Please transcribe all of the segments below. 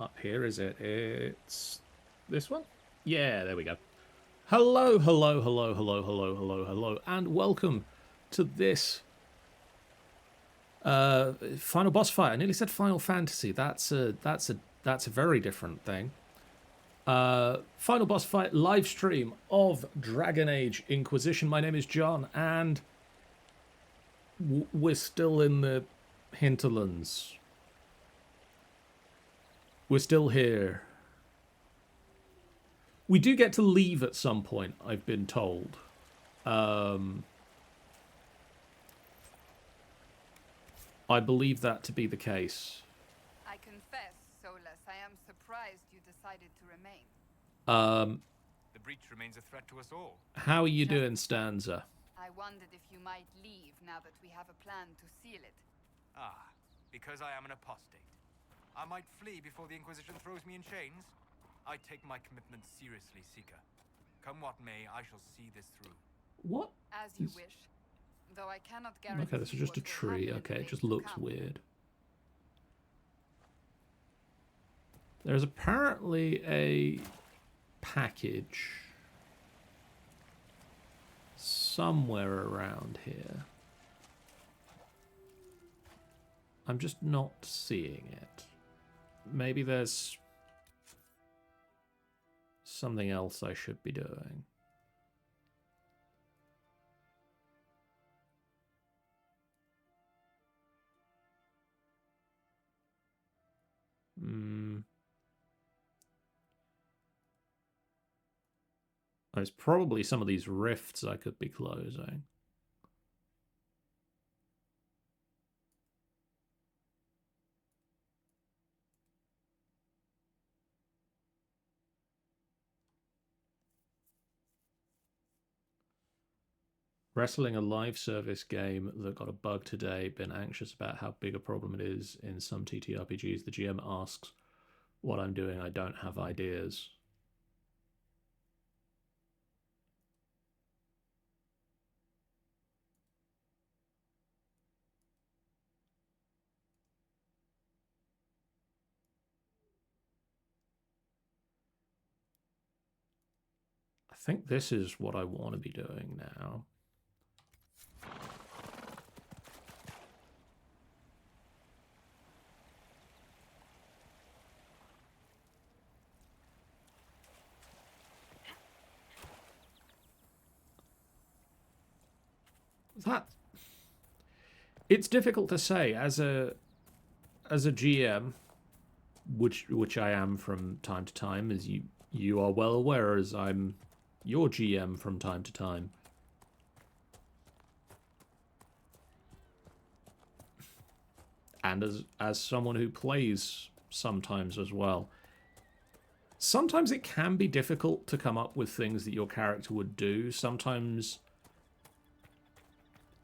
up here, is it? It's this one? Yeah, there we go. Hello, hello, hello, hello, hello, hello, hello, and welcome to this final boss fight. I nearly said Final Fantasy. That's a very different thing. Final boss fight live stream of Dragon Age Inquisition. My name is John, and we're still in the Hinterlands. We're still here. We do get to leave at some point, I've been told. I believe that to be the case. I confess, Solus, I am surprised you decided to remain. The breach remains a threat to us all. How are you doing, Stanza? I wondered if you might leave now that we have a plan to seal it. Ah, because I am an apostate. I might flee before the Inquisition throws me in chains. I take my commitment seriously, Seeker. Come what may, I shall see this through. What? As you wish. Though I cannot guarantee. Okay, this is just a tree. Okay, it just looks weird. There's apparently a package somewhere around here. I'm just not seeing it. Maybe there's something else I should be doing. There's probably some of these rifts I could be closing. Wrestling a live service game that got a bug today. Been anxious about how big a problem it is in some TTRPGs. The GM asks what I'm doing. I don't have ideas. I think this is what I want to be doing now. It's difficult to say as a GM, which I am from time to time, as you are well aware, as I'm your GM from time to time. And as someone who plays sometimes as well. Sometimes it can be difficult to come up with things that your character would do. Sometimes,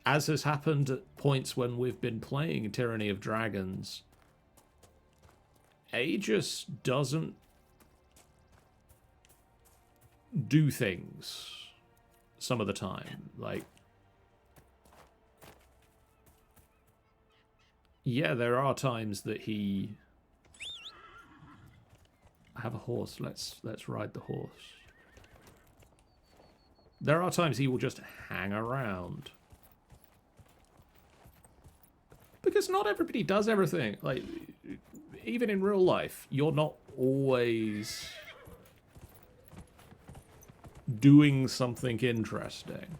as has happened at points when we've been playing Tyranny of Dragons, A just doesn't do things some of the time. Like, yeah, there are times that he... I have a horse. Let's ride the horse. There are times he will just hang around. Because not everybody does everything. Like, even in real life, you're not always doing something interesting.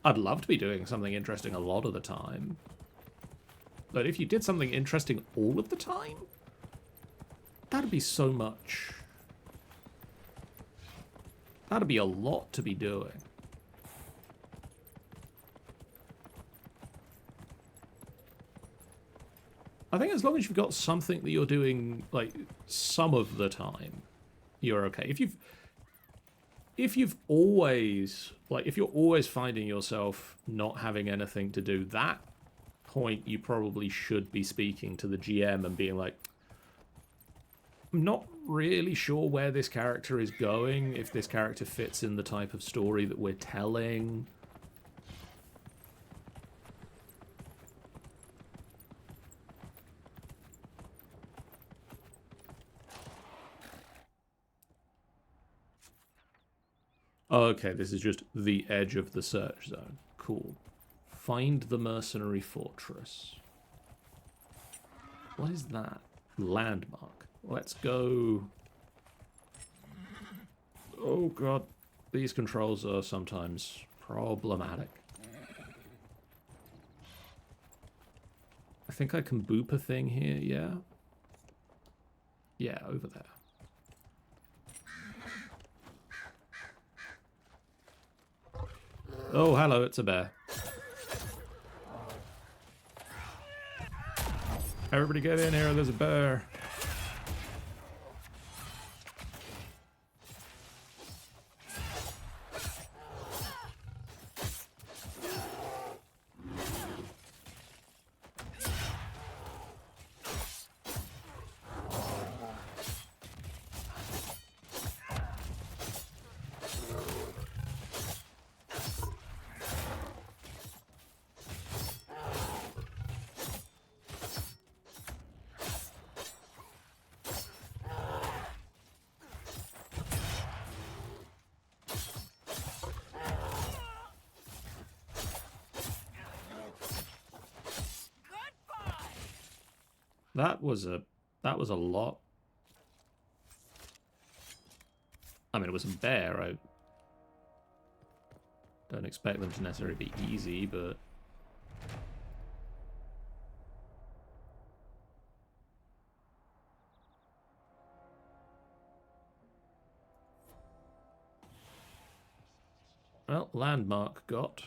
I'd love to be doing something interesting a lot of the time. But if you did something interesting all of the time, that'd be so much. That'd be a lot to be doing. I think as long as you've got something that you're doing, like, some of the time, you're okay. If you've always, like, if you're always finding yourself not having anything to do, that point you probably should be speaking to the GM and being like, I'm not really sure where this character is going, if this character fits in the type of story that we're telling. Oh, okay, this is just the edge of the search zone. Cool. Find the mercenary fortress. What is that? Landmark. Let's go... Oh god, these controls are sometimes problematic. I think I can boop a thing here, yeah? Yeah, over there. Oh, hello, it's a bear. Everybody get in here, there's a bear. That was a lot. I mean, it was a bear. I don't expect them to necessarily be easy, but... Well, landmark got.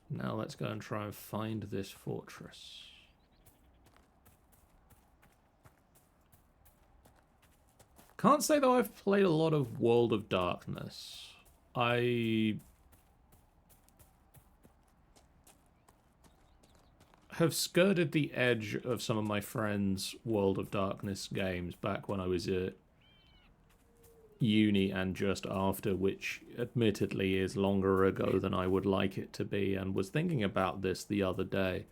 Now let's go and try and find this fortress. Can't say though I've played a lot of World of Darkness. I have skirted the edge of some of my friends' World of Darkness games back when I was at uni and just after, which admittedly is longer ago than I would like it to be, and was thinking about this the other day.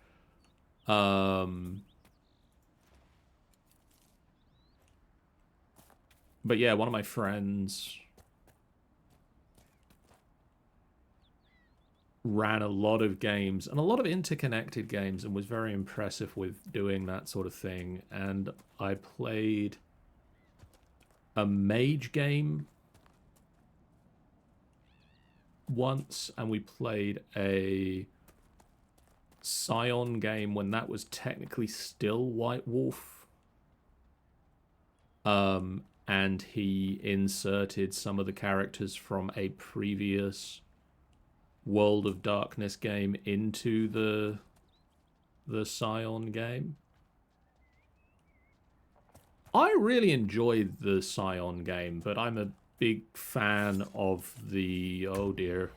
But yeah, one of my friends ran a lot of games and a lot of interconnected games and was very impressive with doing that sort of thing. And I played a mage game once, and we played a Scion game when that was technically still White Wolf. And he inserted some of the characters from a previous World of Darkness game into the Scion game. I really enjoyed the Scion game, but I'm a big fan of the... Oh dear.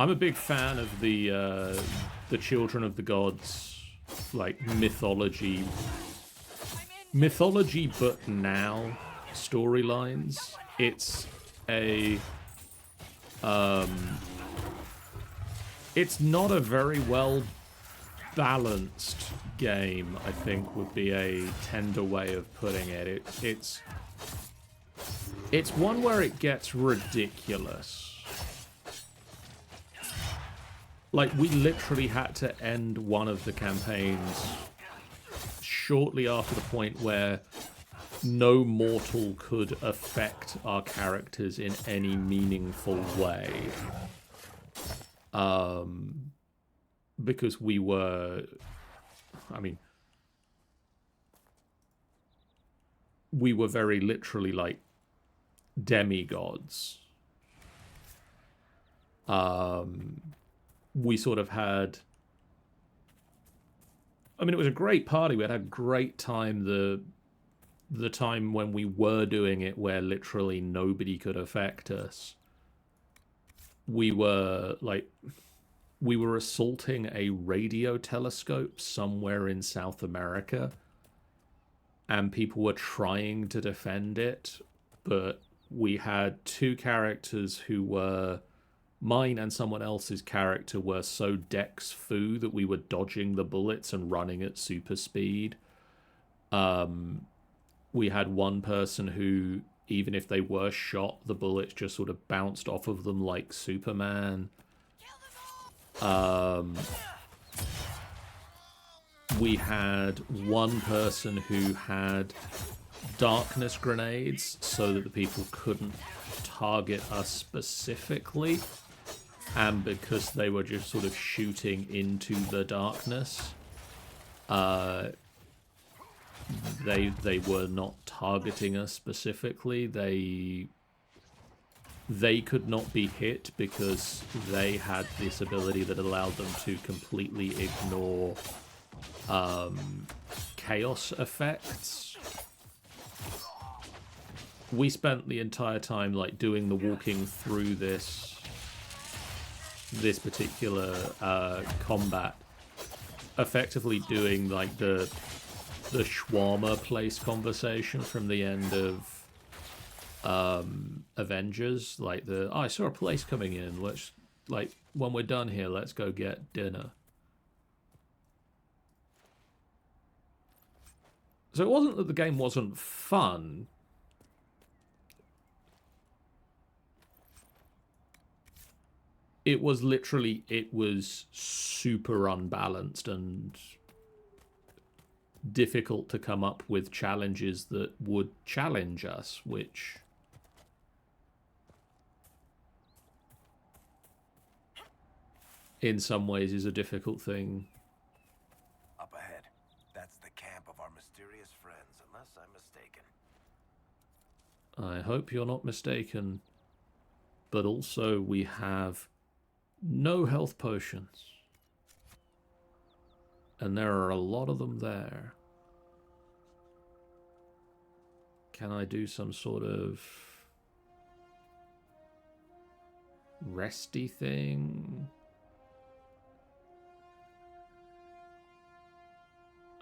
I'm a big fan of the Children of the Gods, like, mythology but now storylines. It's a... it's not a very well balanced game, I think, would be a tender way of putting it. It's one where it gets ridiculous. Like, we literally had to end one of the campaigns shortly after the point where no mortal could affect our characters in any meaningful way. Because we were... I mean... we were very literally, like, demigods. We sort of had... I mean, it was a great party. We had a great time the time when we were doing it, where literally nobody could affect us. We were, like... we were assaulting a radio telescope somewhere in South America, and people were trying to defend it, but we had two characters who were... mine and someone else's character were so dex foo that we were dodging the bullets and running at super speed. We had one person who, even if they were shot, the bullets just sort of bounced off of them like Superman. We had one person who had darkness grenades so that the people couldn't target us specifically, and because they were just sort of shooting into the darkness, they were not targeting us specifically. They could not be hit because they had this ability that allowed them to completely ignore chaos effects. We spent the entire time like doing the walking through this particular combat, effectively doing like the shawarma place conversation from the end of Avengers, like I saw a place coming in, let's, like, when we're done here, let's go get dinner. So it wasn't that the game wasn't fun. It was literally, it was super unbalanced and difficult to come up with challenges that would challenge us, which in some ways is a difficult thing. Up ahead. That's the camp of our mysterious friends, unless I'm mistaken. I hope you're not mistaken. But also we have no health potions. And there are a lot of them there. Can I do some sort of resty thing?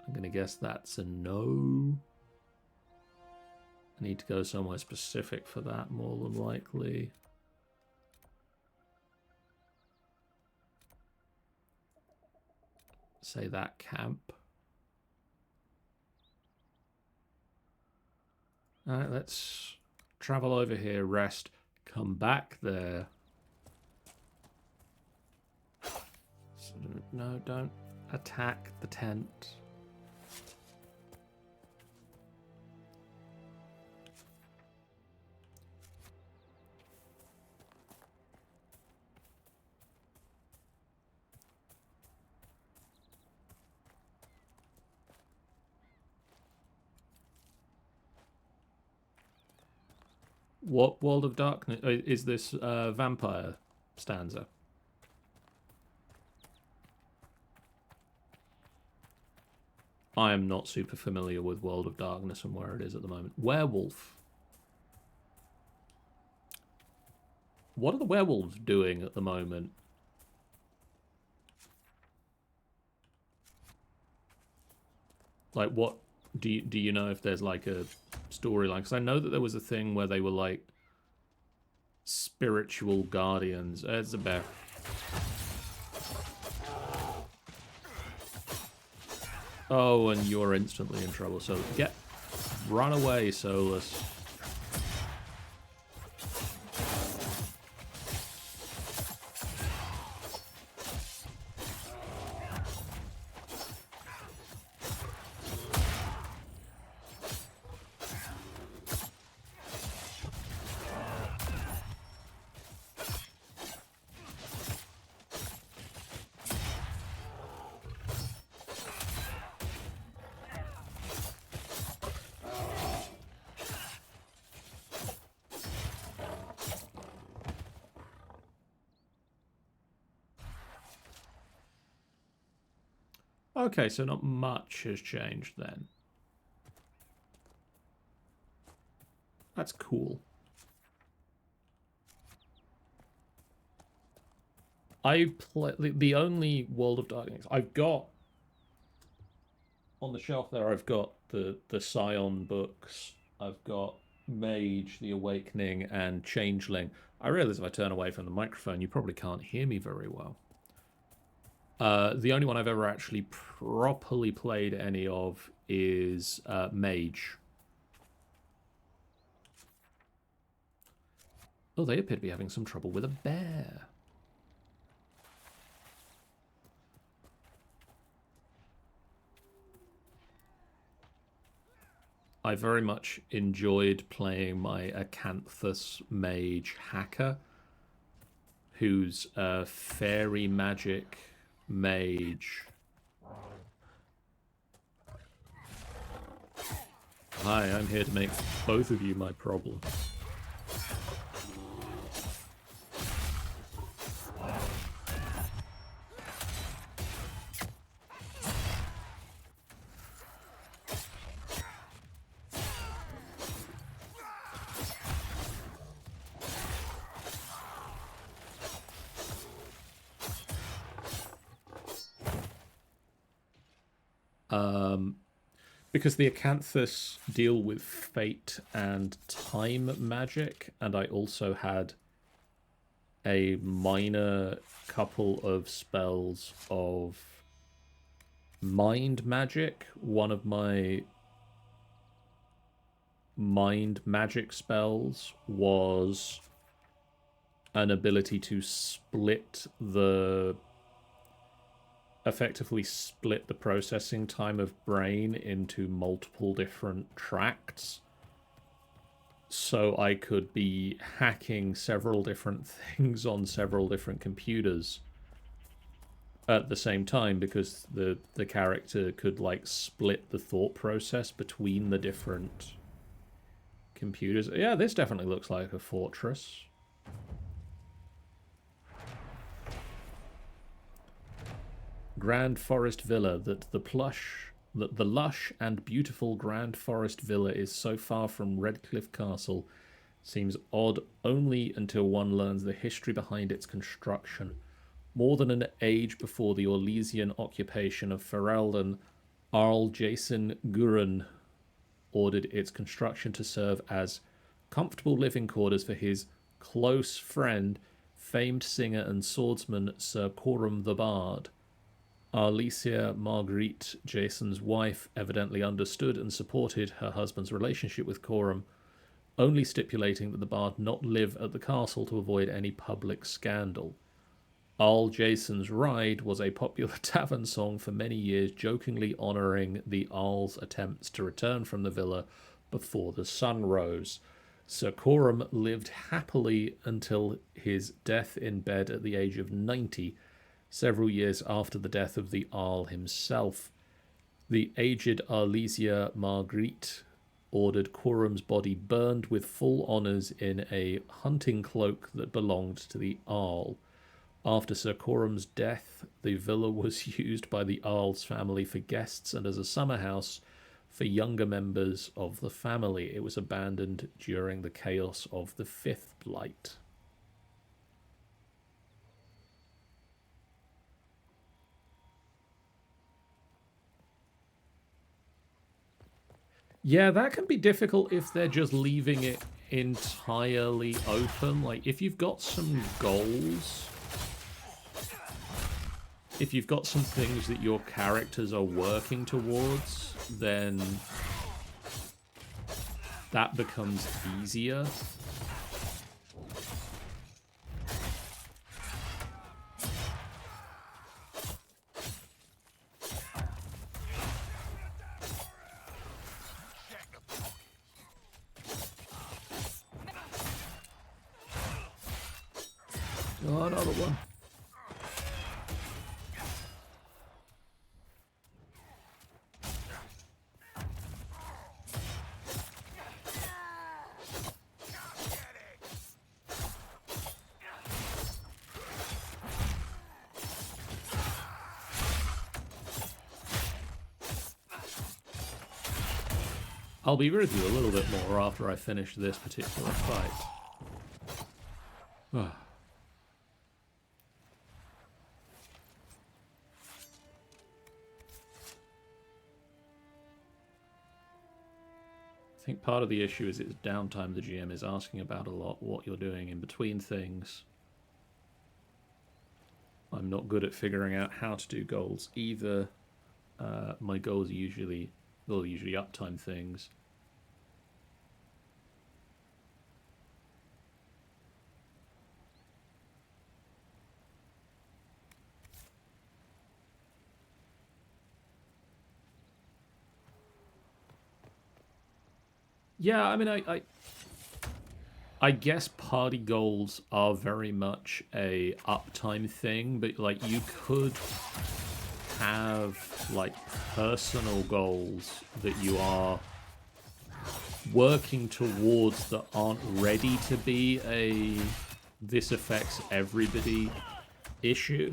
I'm going to guess that's a no. I need to go somewhere specific for that, more than likely. Say that camp. Alright, let's travel over here, rest, come back there. No, don't attack the tent. What World of Darkness is this vampire stanza? I am not super familiar with World of Darkness and where it is at the moment. Werewolf. What are the werewolves doing at the moment? Like, what do you know if there's like a storyline? Because I know that there was a thing where they were like spiritual guardians. It's a bear. Oh, and you're instantly in trouble. So run away, Solus. Okay, so not much has changed then. That's cool. I play the only World of Darkness I've got on the shelf there. I've got the Scion books. I've got Mage, The Awakening, and Changeling. I realize if I turn away from the microphone, you probably can't hear me very well. The only one I've ever actually properly played any of is Mage. Oh, they appear to be having some trouble with a bear. I very much enjoyed playing my Acanthus mage hacker, who's a fairy magic mage. Hi, I'm here to make both of you my problem. Because the Acanthus deal with fate and time magic, and I also had a minor couple of spells of mind magic. One of my mind magic spells was an ability to effectively split the processing time of brain into multiple different tracts. So I could be hacking several different things on several different computers at the same time, because the character could like split the thought process between the different computers. Yeah, this definitely looks like a fortress. Grand Forest Villa. That the lush and beautiful Grand Forest Villa is so far from Redcliffe Castle seems odd only until one learns the history behind its construction. More than an age before the Orlesian occupation of Ferelden, Arl Jason Guren ordered its construction to serve as comfortable living quarters for his close friend, famed singer and swordsman Sir Coram the Bard. Alicia Marguerite, Jason's wife, evidently understood and supported her husband's relationship with Coram, only stipulating that the bard not live at the castle to avoid any public scandal. Arl Jason's Ride was a popular tavern song for many years, jokingly honouring the Arl's attempts to return from the villa before the sun rose. Sir Coram lived happily until his death in bed at the age of 90, several years after the death of the Arl himself. The aged Arlesia Marguerite ordered Coram's body burned with full honours in a hunting cloak that belonged to the Arl. After Sir Coram's death, the villa was used by the Arl's family for guests and as a summer house for younger members of the family. It was abandoned during the chaos of the Fifth Blight. Yeah, that can be difficult if they're just leaving it entirely open. Like, if you've got some goals, if you've got some things that your characters are working towards, then that becomes easier. Oh, another one. I'll be with you a little bit more after I finish this particular fight. I think part of the issue is it's downtime the GM is asking about a lot, what you're doing in between things. I'm not good at figuring out how to do goals either. My goals are usually uptime things. Yeah, I mean, I guess party goals are very much a uptime thing, but like you could have like personal goals that you are working towards that aren't ready to be a this affects everybody issue.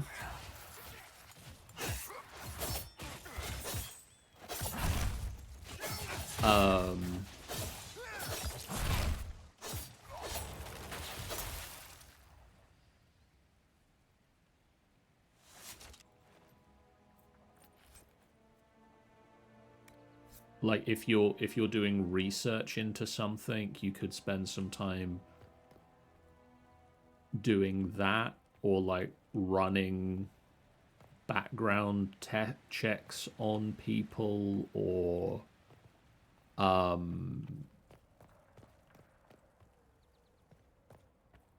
Like if you're doing research into something, you could spend some time doing that, or like running background checks on people, or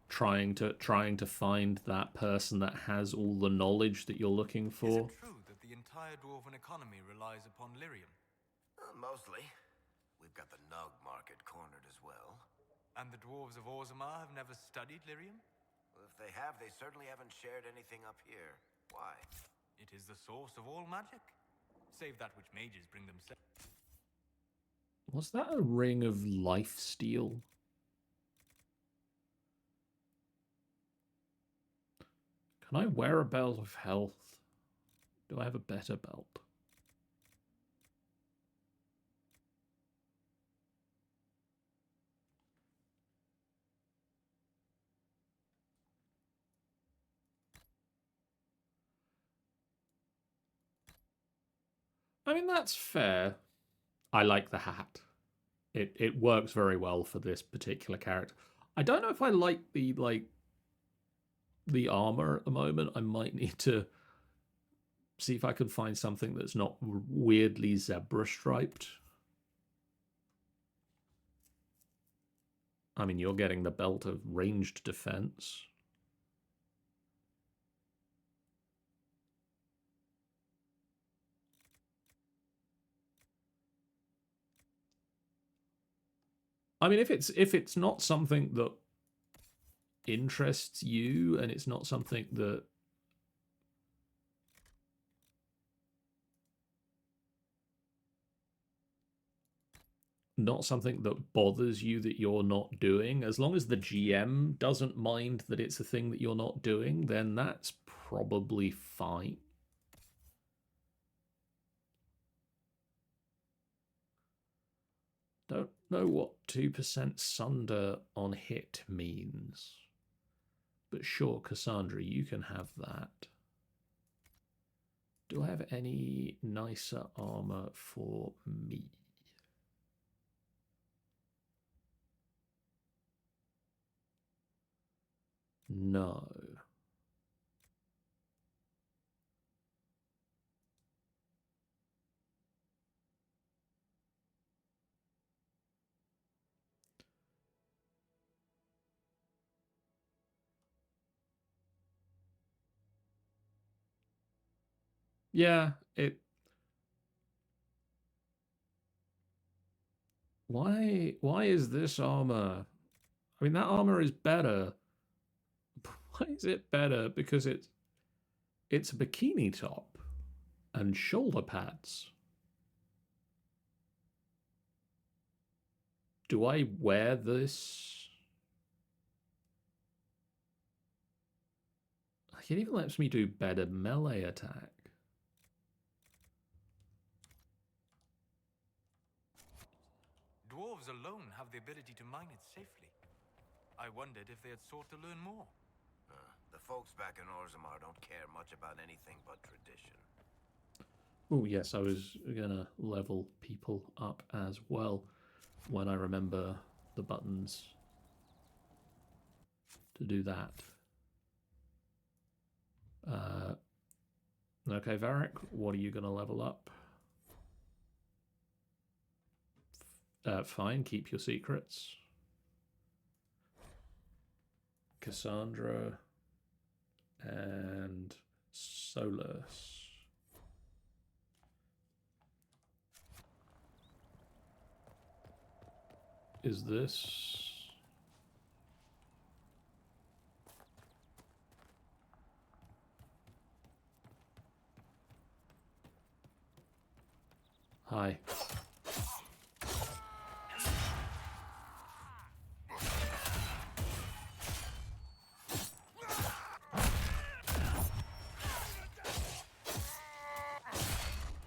trying to find that person that has all the knowledge that you're looking Is for. it true that the entire dwarven economy relies upon lyrium? Mostly. We've got the Nug market cornered as well. And the dwarves of Orzammar have never studied lyrium? Well, if they have, they certainly haven't shared anything up here. Why? It is the source of all magic, save that which mages bring themselves. Was that a ring of life steal? Can I wear a belt of health? Do I have a better belt? I mean, that's fair. I like the hat. It works very well for this particular character. I don't know if I like the armor at the moment. I might need to see if I can find something that's not weirdly zebra striped. I mean, you're getting the belt of ranged defense. I mean, if it's not something that interests you, and it's not something that bothers you that you're not doing, as long as the GM doesn't mind that it's a thing that you're not doing, then that's probably fine. Don't know what 2% sunder on hit means. But sure, Cassandra, you can have that. Do I have any nicer armor for me? No. Yeah, why is this armor? I mean, that armor is better. Why is it better? Because it's a bikini top and shoulder pads. Do I wear this? It even lets me do better melee attack. Dwarves alone have the ability to mine it safely. I wondered if they had sought to learn more. The folks back in Orzammar don't care much about anything but tradition. Oh, yes, I was going to level people up as well when I remember the buttons to do that. Okay, Varric, what are you going to level up? Fine, keep your secrets. Cassandra and Solus. is this? Hi.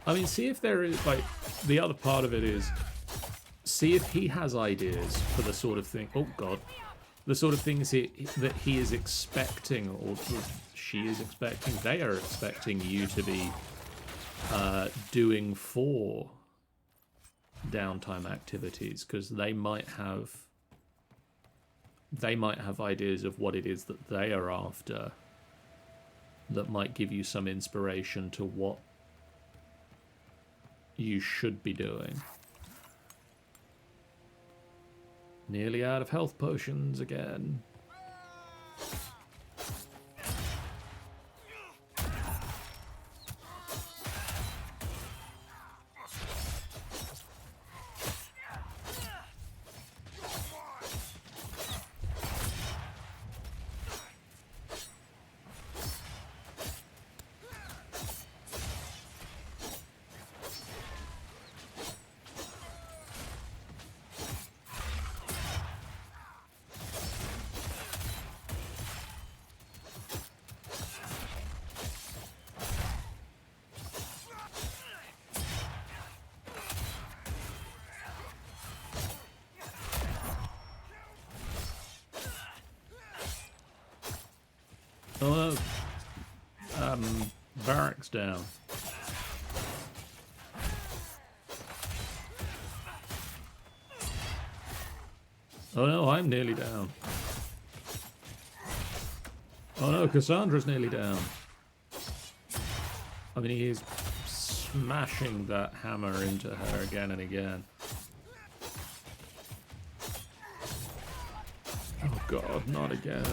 I mean, see if there is, like, the other part of it is, see if he has ideas for the sort of thing, oh god, the sort of things that he is expecting, or she is expecting, they are expecting you to be doing for downtime activities, because they might have ideas of what it is that they are after that might give you some inspiration to what you should be doing. Nearly out of health potions again. Oh no. Barracks down. Oh no, I'm nearly down. Oh no, Cassandra's nearly down. I mean, he is smashing that hammer into her again and again. Oh god, not again.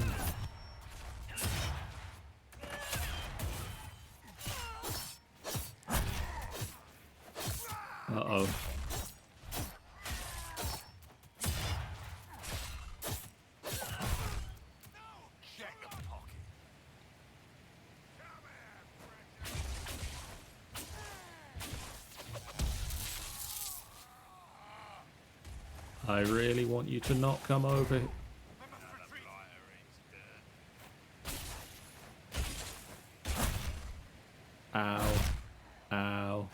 Uh-oh. I really want you to not come over. Ow. Ow.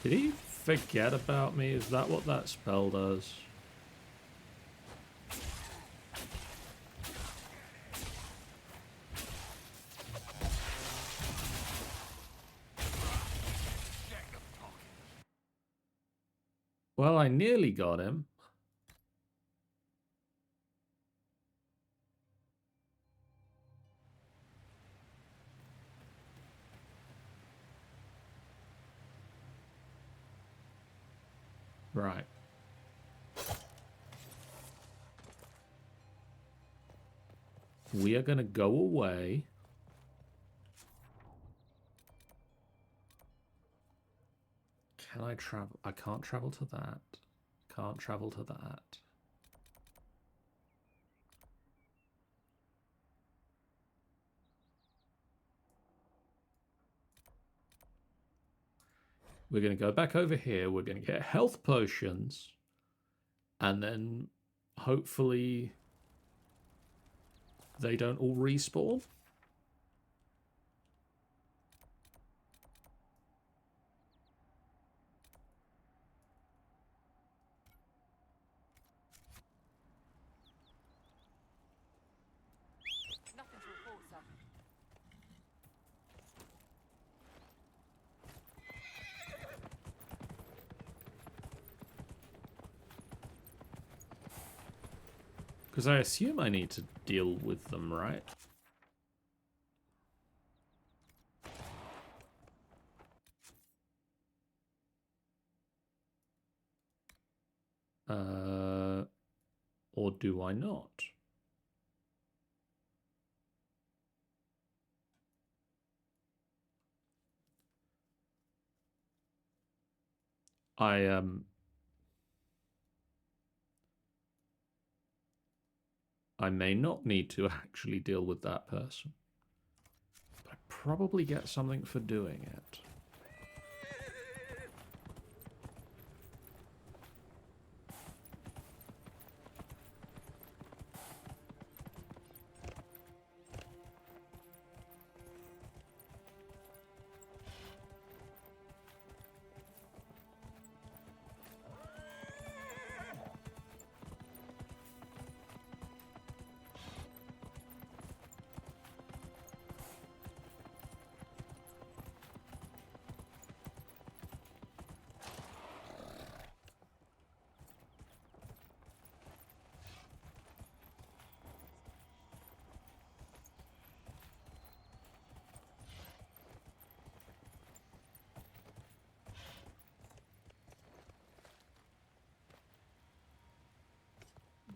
Did he forget about me? Is that what that spell does? Well, I nearly got him. Right. We are going to go away. Can I travel? I can't travel to that. Can't travel to that. We're going to go back over here. We're going to get health potions. And then hopefully they don't all respawn. Nothing to report, sir. Because I assume I need to deal with them, right? Or do I not? I may not need to actually deal with that person. But I probably get something for doing it.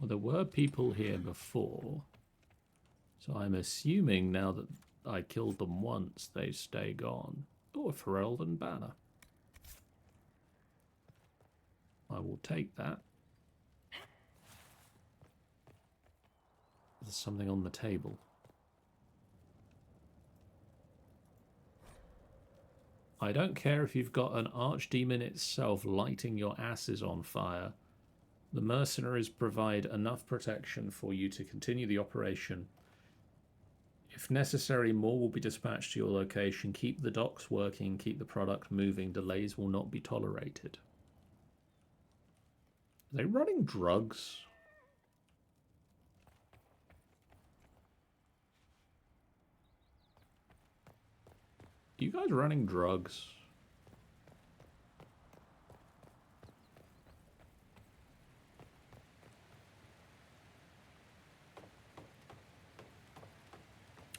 Well, there were people here before, so I'm assuming now that I killed them once, they stay gone. Oh, a Ferelden banner. I will take that. There's something on the table. I don't care if you've got an archdemon itself lighting your asses on fire. The mercenaries provide enough protection for you to continue the operation. If necessary, more will be dispatched to your location. Keep the docks working, keep the product moving. Delays will not be tolerated. Are they running drugs? Are you guys running drugs?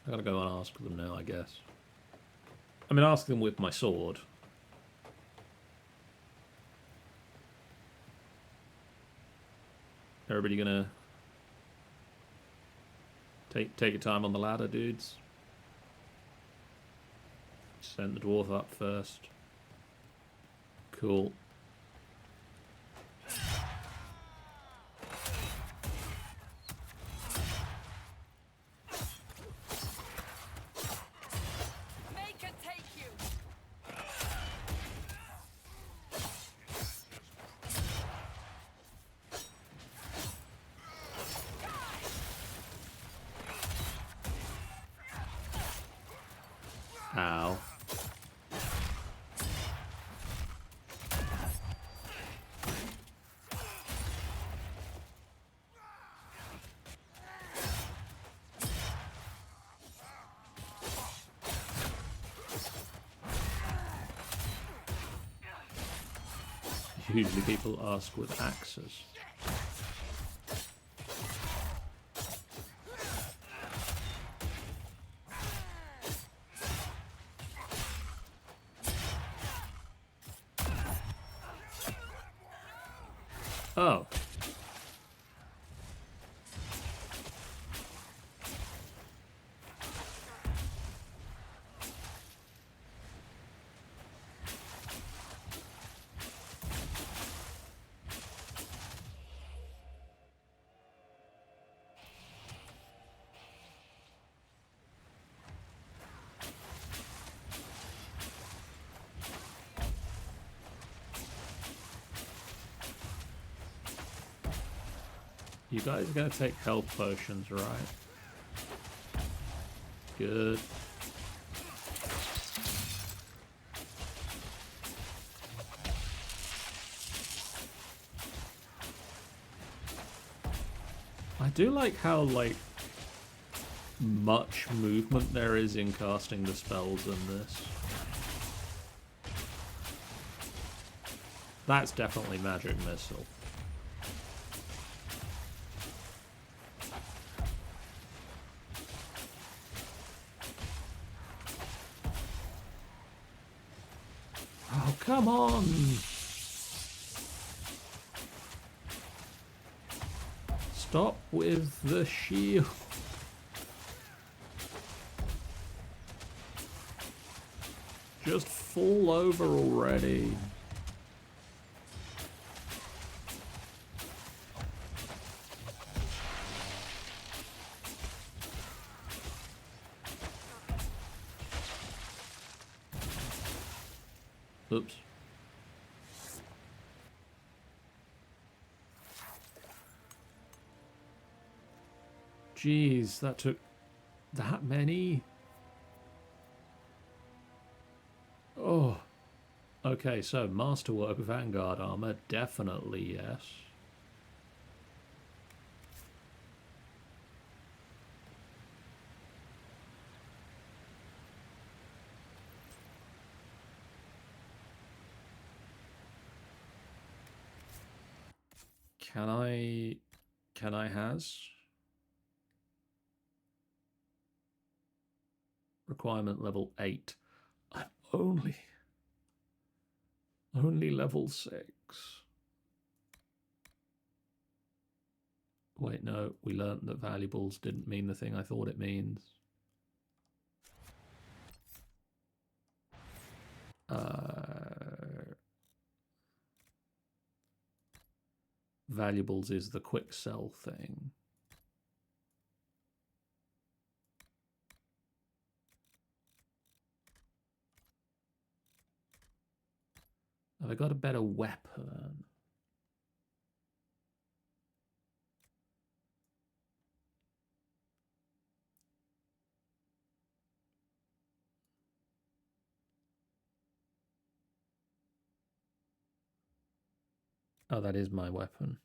I gotta go and ask them now, I guess. I mean, ask them with my sword. Everybody gonna take your time on the ladder, dudes? Send the dwarf up first. Cool. Ow. Usually people ask with axes. Oh. You guys are gonna take health potions, right? Good. I do like how, like, much movement there is in casting the spells in this. That's definitely magic missile. Come on! Stop with the shield. Just fall over already. Oops. Jeez, that took that many? Oh. Okay, so Masterwork Vanguard armor, definitely yes. Can I has? Requirement level 8. I'm only level 6. Wait, no, we learnt that valuables didn't mean the thing I thought it means. Valuables is the quick sell thing. Have I got a better weapon? Oh, that is my weapon.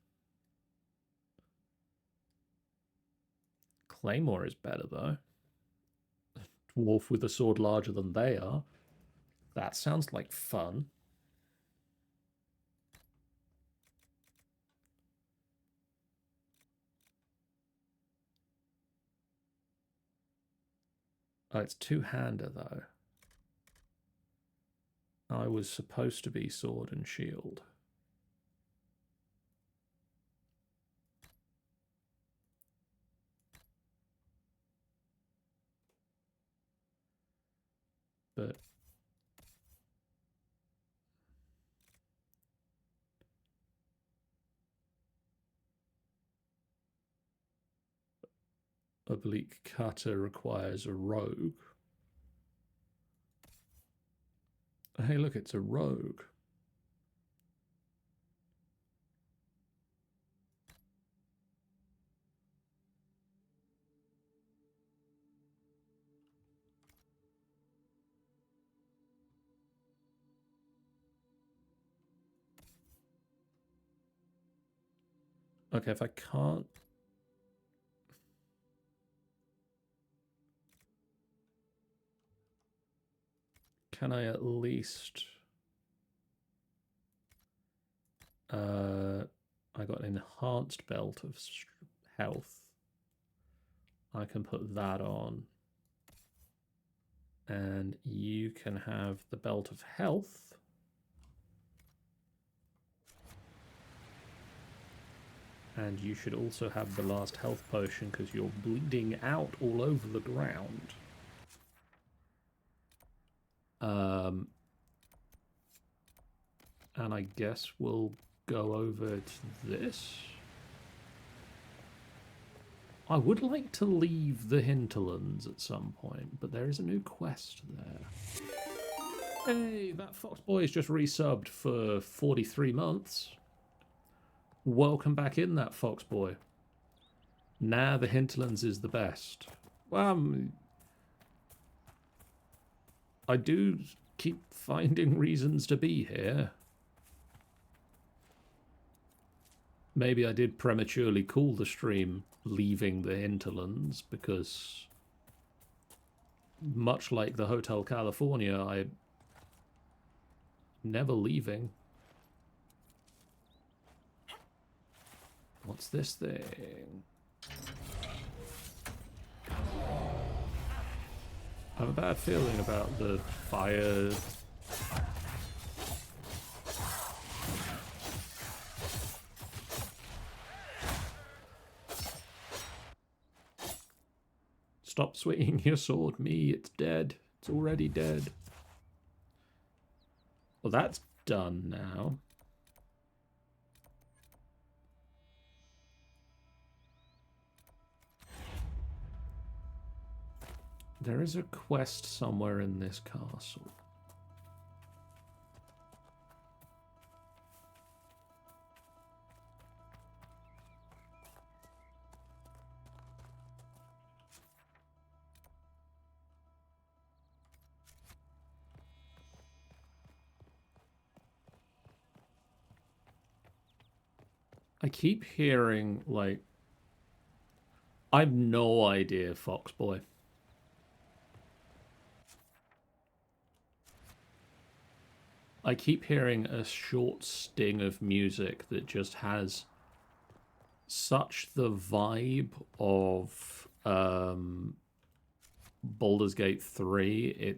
Claymore is better, though. Dwarf with a sword larger than they are. That sounds like fun. Oh, it's two-hander, though. I was supposed to be sword and shield. But oblique cutter requires a rogue. Hey, look, it's a rogue. Okay, if I can't... Can I at least... I got an enhanced belt of health. I can put that on. And you can have the belt of health. And you should also have the last health potion because you're bleeding out all over the ground. And I guess we'll go over to this. I would like to leave the Hinterlands at some point, but there is a new quest there. Hey, that Fox Boy is just resubbed for 43 months. Welcome back in, that Fox Boy. Nah, the Hinterlands is the best. Well, I do keep finding reasons to be here. Maybe I did prematurely call the stream Leaving the Hinterlands because, much like the Hotel California, I'm never leaving. What's this thing? I have a bad feeling about the fire Stop swinging your sword, me. It's dead. It's already dead. Well, that's done now. There is a quest somewhere in this castle. I keep hearing, like... I've no idea, Foxboy. I keep hearing a short sting of music that just has such the vibe of Baldur's Gate 3.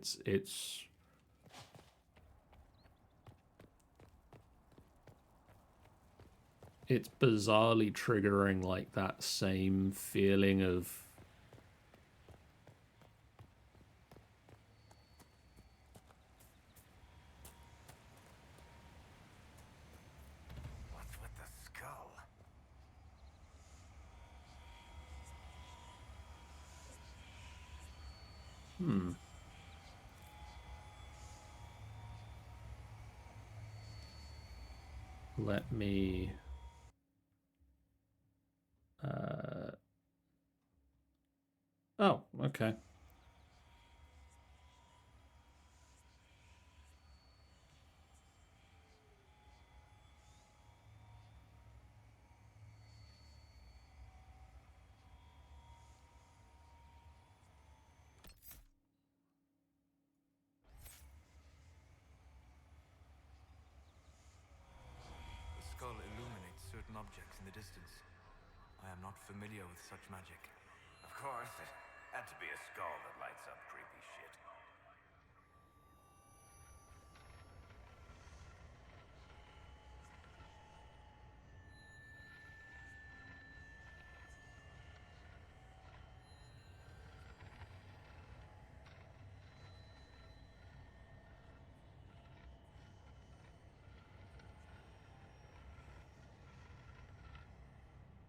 It's bizarrely triggering like that same feeling of What's with the skull? let me oh, okay. The skull illuminates certain objects in the distance. I am not familiar with such magic. Of course, it had to be a skull that lights up creepy shit.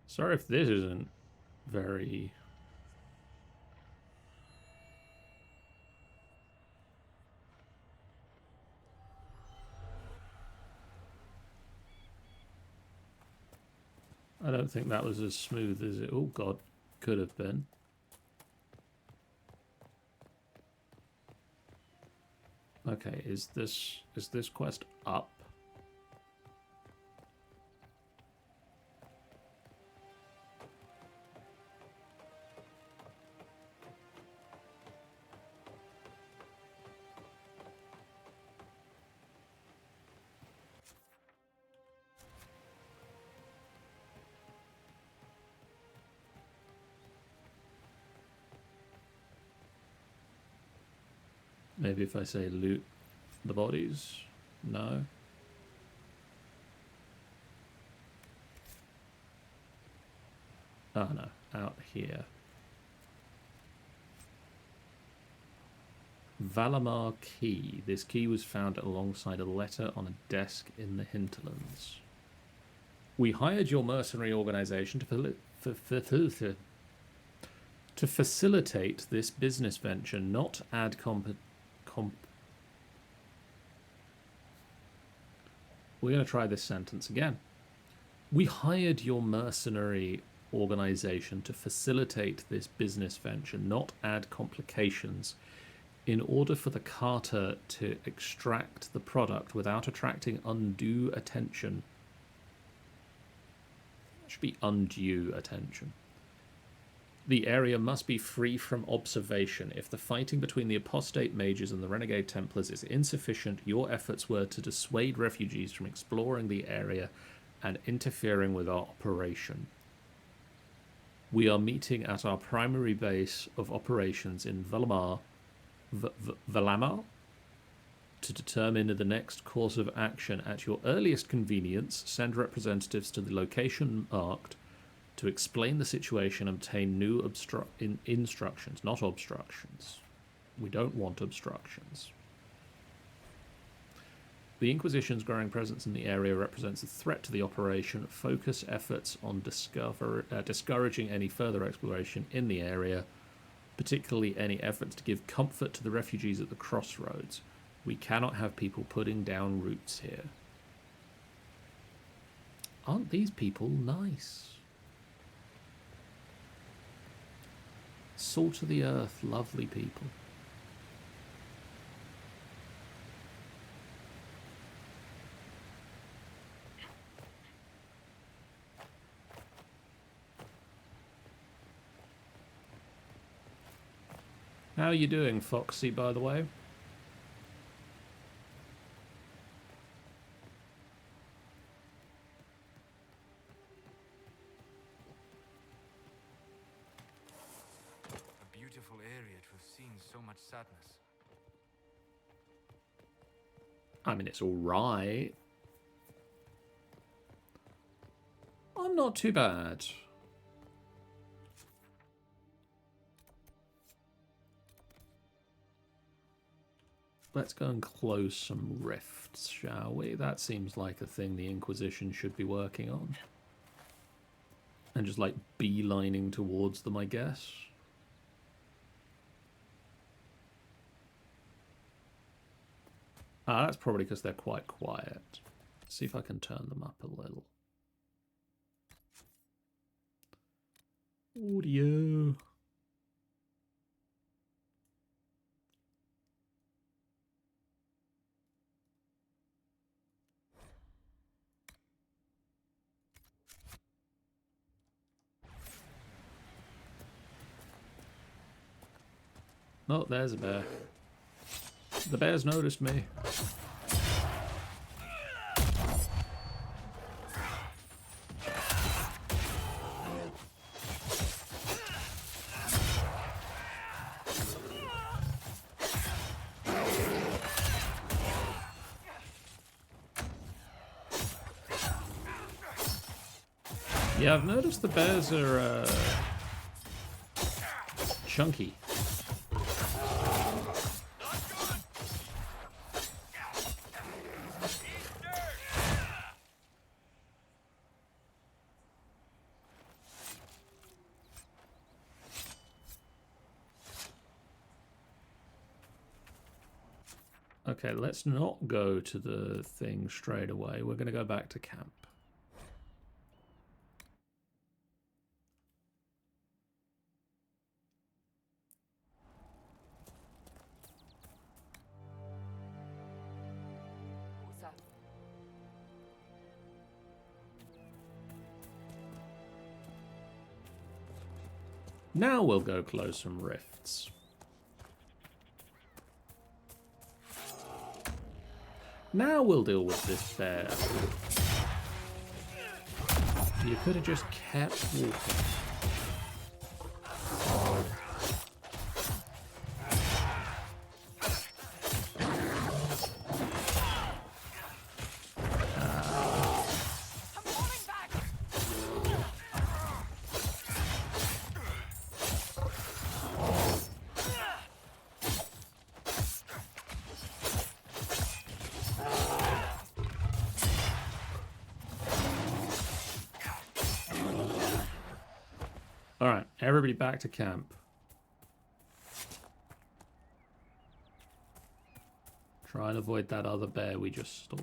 Sorry if this isn't very... I don't think that was as smooth as it, oh god, could have been. Okay, is this quest up? Maybe if I say loot the bodies? No. Oh no, out here. Valamar key. This key was found alongside a letter on a desk in the Hinterlands. We hired your mercenary organization to facilitate this business venture, not add We're going to try this sentence again. We hired your mercenary organization to facilitate this business venture, not add complications, in order for the carter to extract the product without attracting undue attention. It should be undue attention. The area must be free from observation. If the fighting between the apostate mages and the renegade templars is insufficient, your efforts were to dissuade refugees from exploring the area and interfering with our operation. We are meeting at our primary base of operations in Valamar to determine the next course of action. At your earliest convenience, send representatives to the location marked To explain the situation, obtain new instructions, not obstructions. We don't want obstructions. The Inquisition's growing presence in the area represents a threat to the operation. Focus efforts on discouraging any further exploration in the area, particularly any efforts to give comfort to the refugees at the crossroads. We cannot have people putting down roots here. Aren't these people nice? Salt of the earth, lovely people. How are you doing, Foxy, by the way? A beautiful area to have seen so much sadness. I mean, it's all right. I'm not too bad. Let's go and close some rifts, shall we? That seems like a thing the Inquisition should be working on. And just like beelining towards them, I guess. Ah, that's probably because they're quite quiet. Let's see if I can turn them up a little. Audio. Oh, there's a bear. The bear's noticed me. Yeah, I've noticed the bears are chunky. Okay, let's not go to the thing straight away. We're going to go back to camp. Now we'll go close some rifts. Now we'll deal with this bear. You could have just kept walking. Alright, everybody back to camp. Try and avoid that other bear we just saw.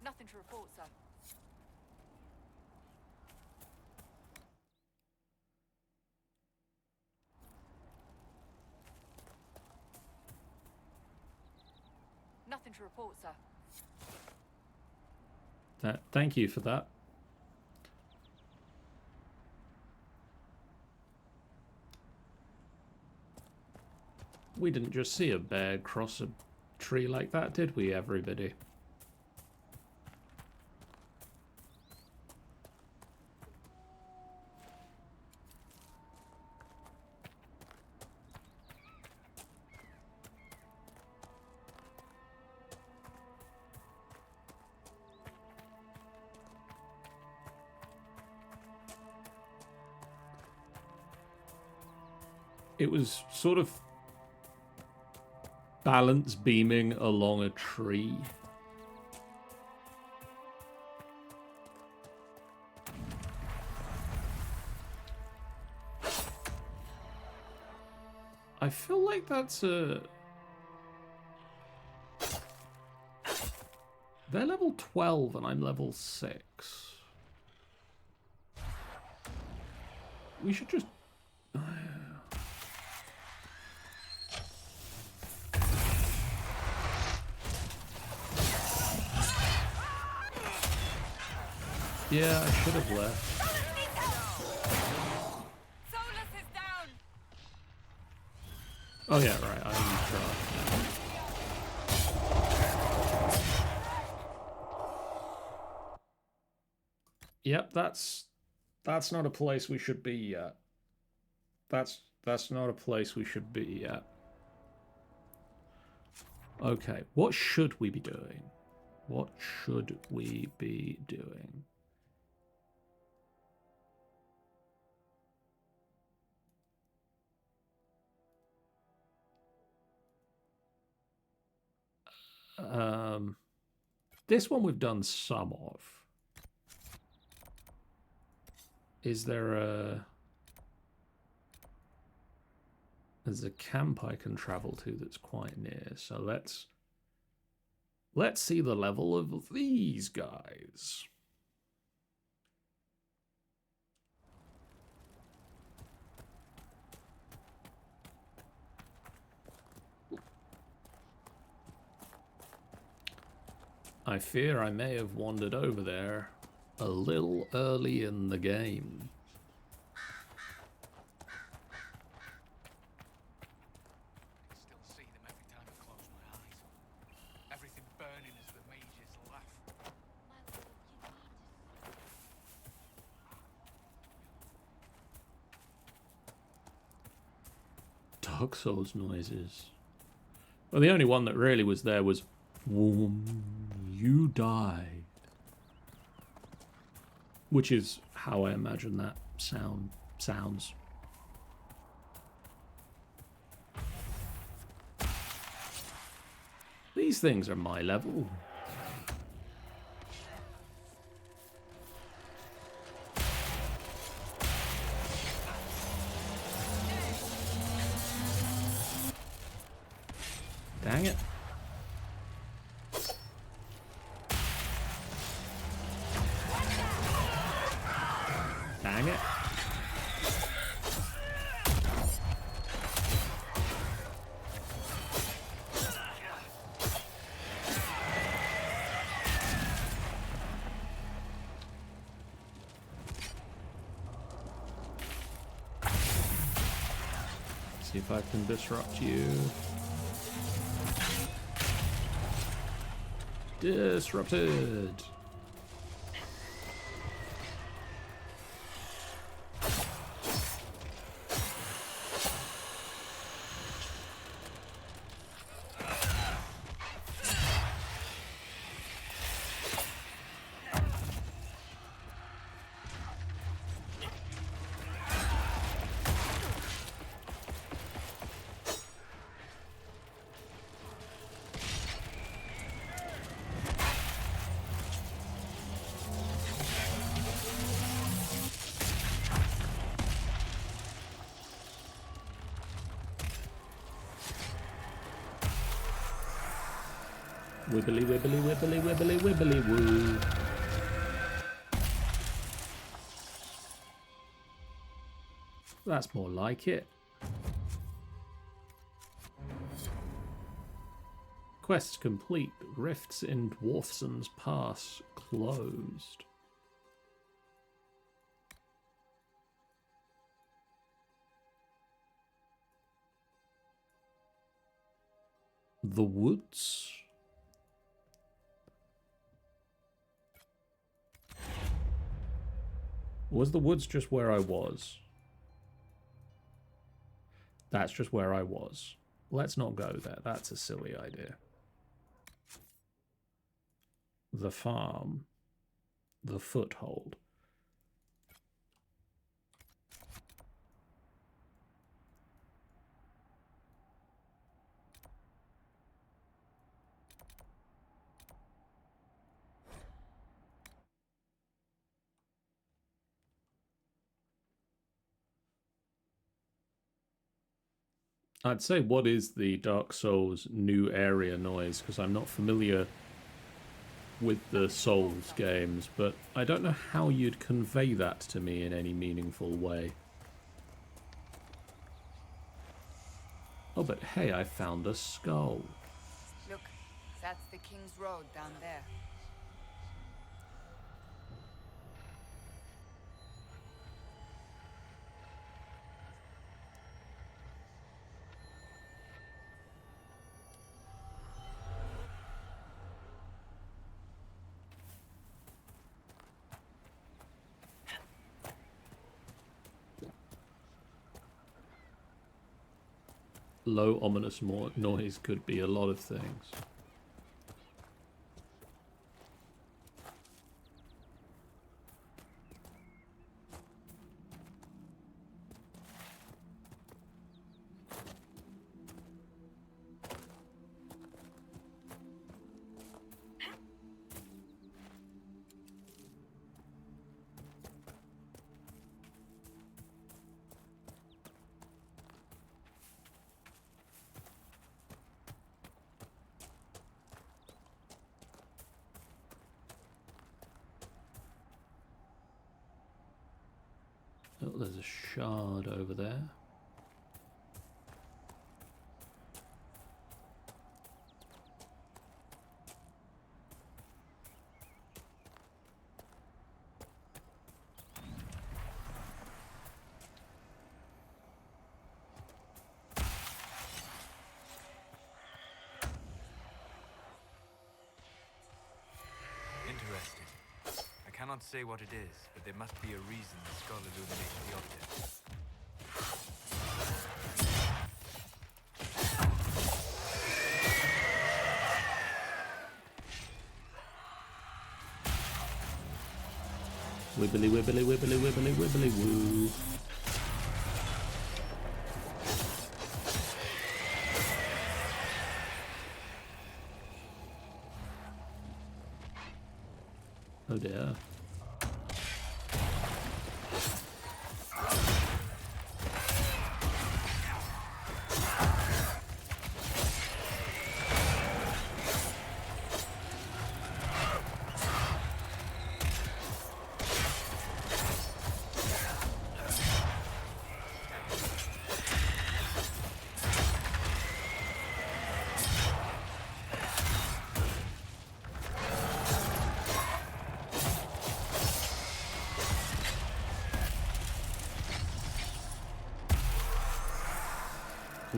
Nothing to report, sir. Nothing to report, sir. Thank you for that. We didn't just see a bear cross a tree like that, did we, everybody? It was sort of balance beaming along a tree. I feel like that's a... They're level 12 and I'm level 6. We should just... Yeah, I should have left. Solus is down. Oh yeah, right, I'm charged. Yep, that's not a place we should be yet. That's not a place we should be yet. Okay, what should we be doing? What should we be doing? This one we've done some of. Is there a... There's a camp I can travel to that's quite near, so let's see the level of these guys. I fear I may have wandered over there a little early in the game. I still see them every time I close my eyes. Everything burning as the mages laugh. Dark Souls noises. Well, the only one that really was there was you died. Which is how I imagine that sounds. These things are my level. Dang it. Dang it. See if I can disrupt you. Disrupted. Wibbly, wibbly, wibbly, wibbly, wibbly, woo. That's more like it. Quest complete. Rifts in Dwarfson's Pass closed. The woods? Was the woods just where I was? That's just where I was. Let's not go there. That's a silly idea. The farm. The foothold. I'd say, what is the Dark Souls new area noise? Because I'm not familiar with the Souls games, but I don't know how you'd convey that to me in any meaningful way. Oh, but hey, I found a skull. Look, that's the King's Road down there. Low ominous noise could be a lot of things. Oh, there's a shard over there. Interesting. I cannot say what it is, but there must be a reason the skull illuminates the object. Wibbly wibbly wibbly wibbly wibbly woo. Oh dear.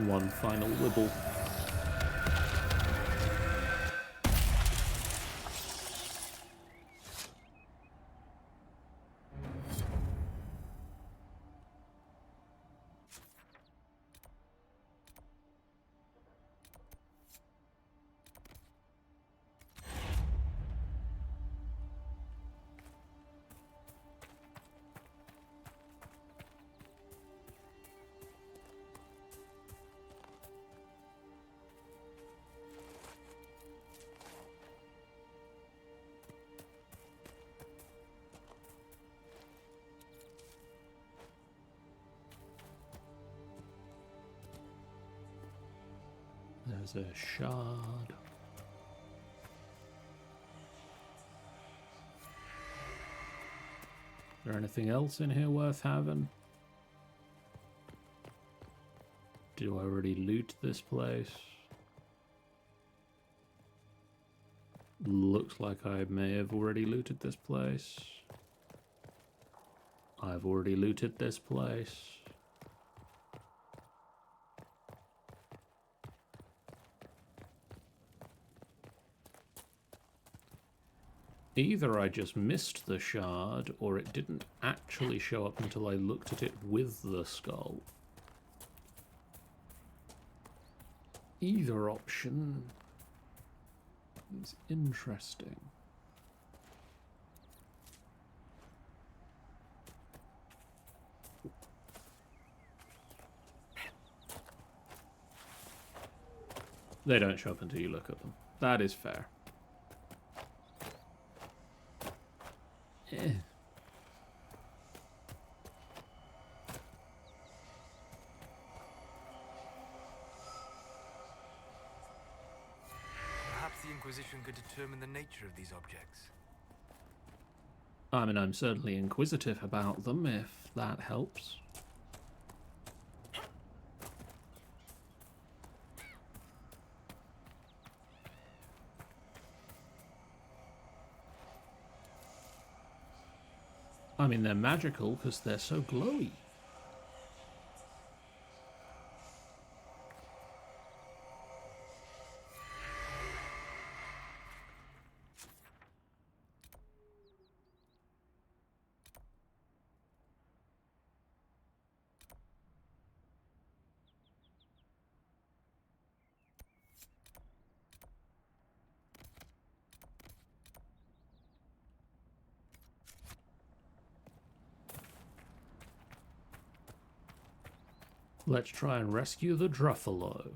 One final wibble. There's a shard. Is there anything else in here worth having? Do I already loot this place? Looks like I may have already looted this place. I've already looted this place. Either I just missed the shard, or it didn't actually show up until I looked at it with the skull. Either option is interesting. They don't show up until you look at them. That is fair. Eh. could determine the nature of these objects. I mean, I'm certainly inquisitive about them, if that helps. I mean, they're magical because they're so glowy. Let's try and rescue the Druffalo.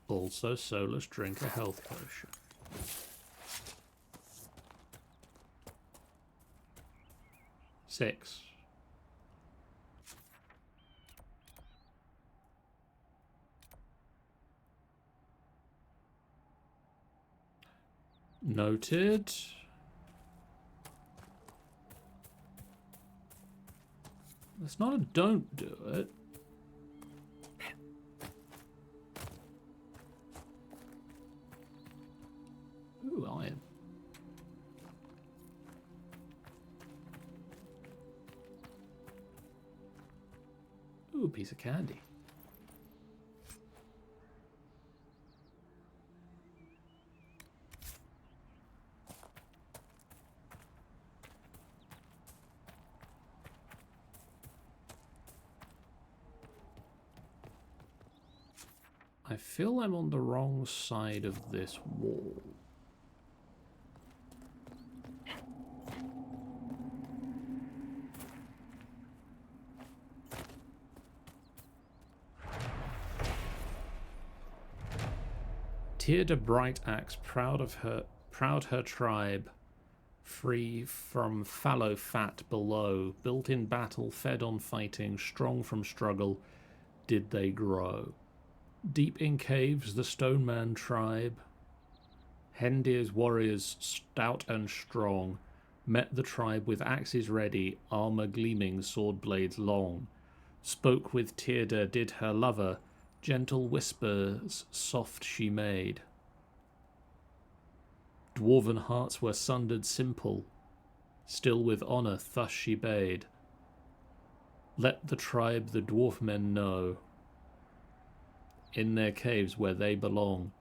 Also, Solus drink a health potion. Six. Noted. It's not a don't do it. Ooh, iron. Ooh, a piece of candy. I feel I'm on the wrong side of this wall. Tyrda Brightaxe, proud her tribe, free from fallow fat below, built in battle, fed on fighting, strong from struggle, did they grow. Deep in caves, the Stone Man tribe, Hendir's warriors, stout and strong, met the tribe with axes ready, armor gleaming, sword blades long. Spoke with Tyrda, did her lover, gentle whispers soft she made. Dwarven hearts were sundered simple, still with honour thus she bade. Let the tribe the dwarf men know, in their caves where they belong,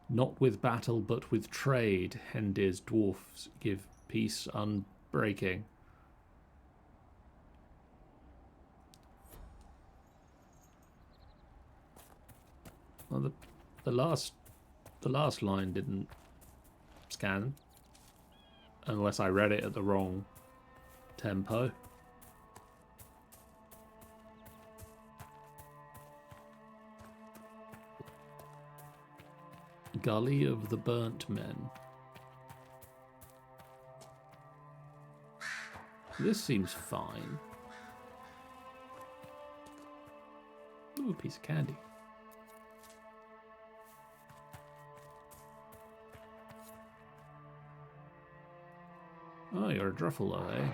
not with battle but with trade, Hendir's dwarfs give peace unbreaking. Well, the last line didn't scan, unless I read it at the wrong tempo. Gully of the Burnt Men. This seems fine. Ooh, a piece of candy. Oh, you're a Druffalo, eh?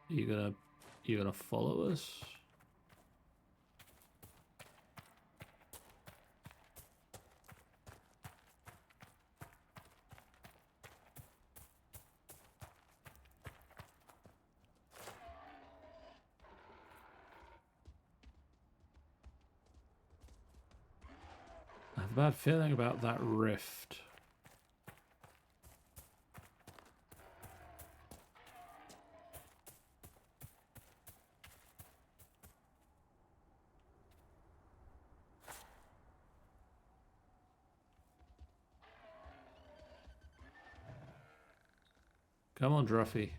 You gonna follow us? I have a bad feeling about that rift. Come on, Druffy.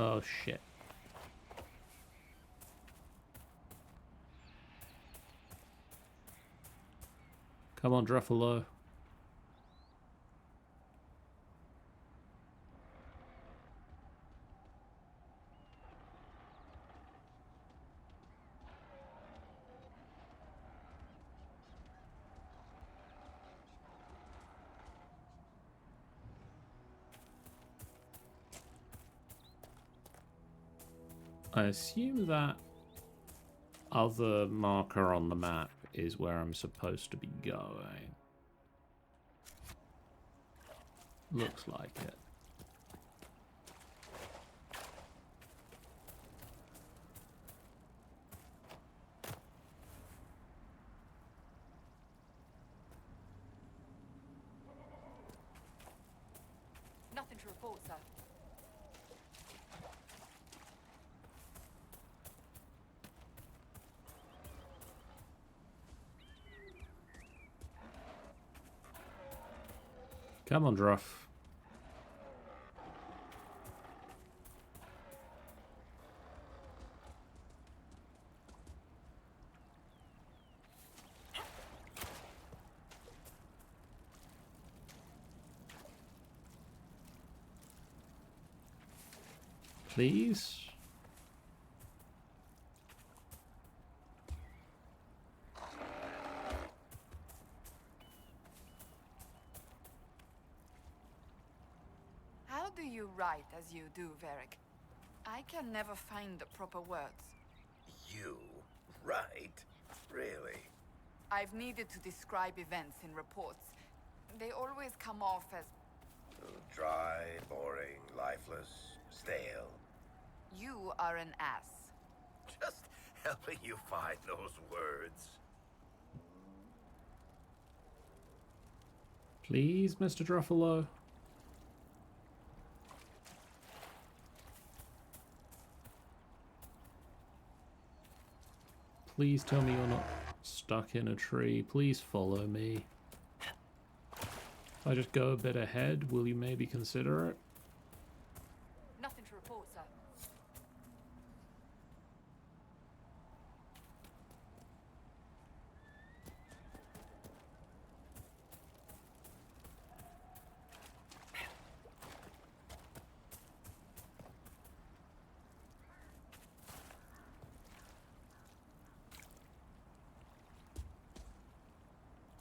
Oh shit. Come on, Druffalo. I assume that other marker on the map is where I'm supposed to be going. Looks like it. Nothing to report, sir. Come on, Druff. Please? How do you write as you do, Varric? I can never find the proper words. You? Right? Really? I've needed to describe events in reports. They always come off as Dry, boring, lifeless, stale. you are an ass. Just helping you find those words. Please, Mr. Druffalo. Please tell me you're not stuck in a tree. Please follow me. If I just go a bit ahead, will you maybe consider it? Nothing to report, sir.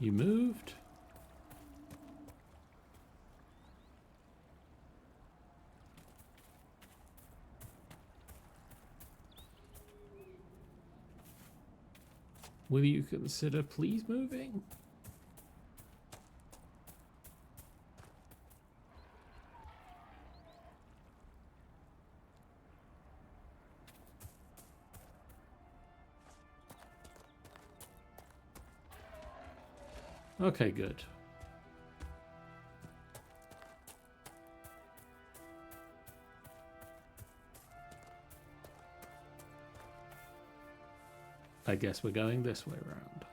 You moved? Will you consider please moving? Okay, good. I guess we're going this way around.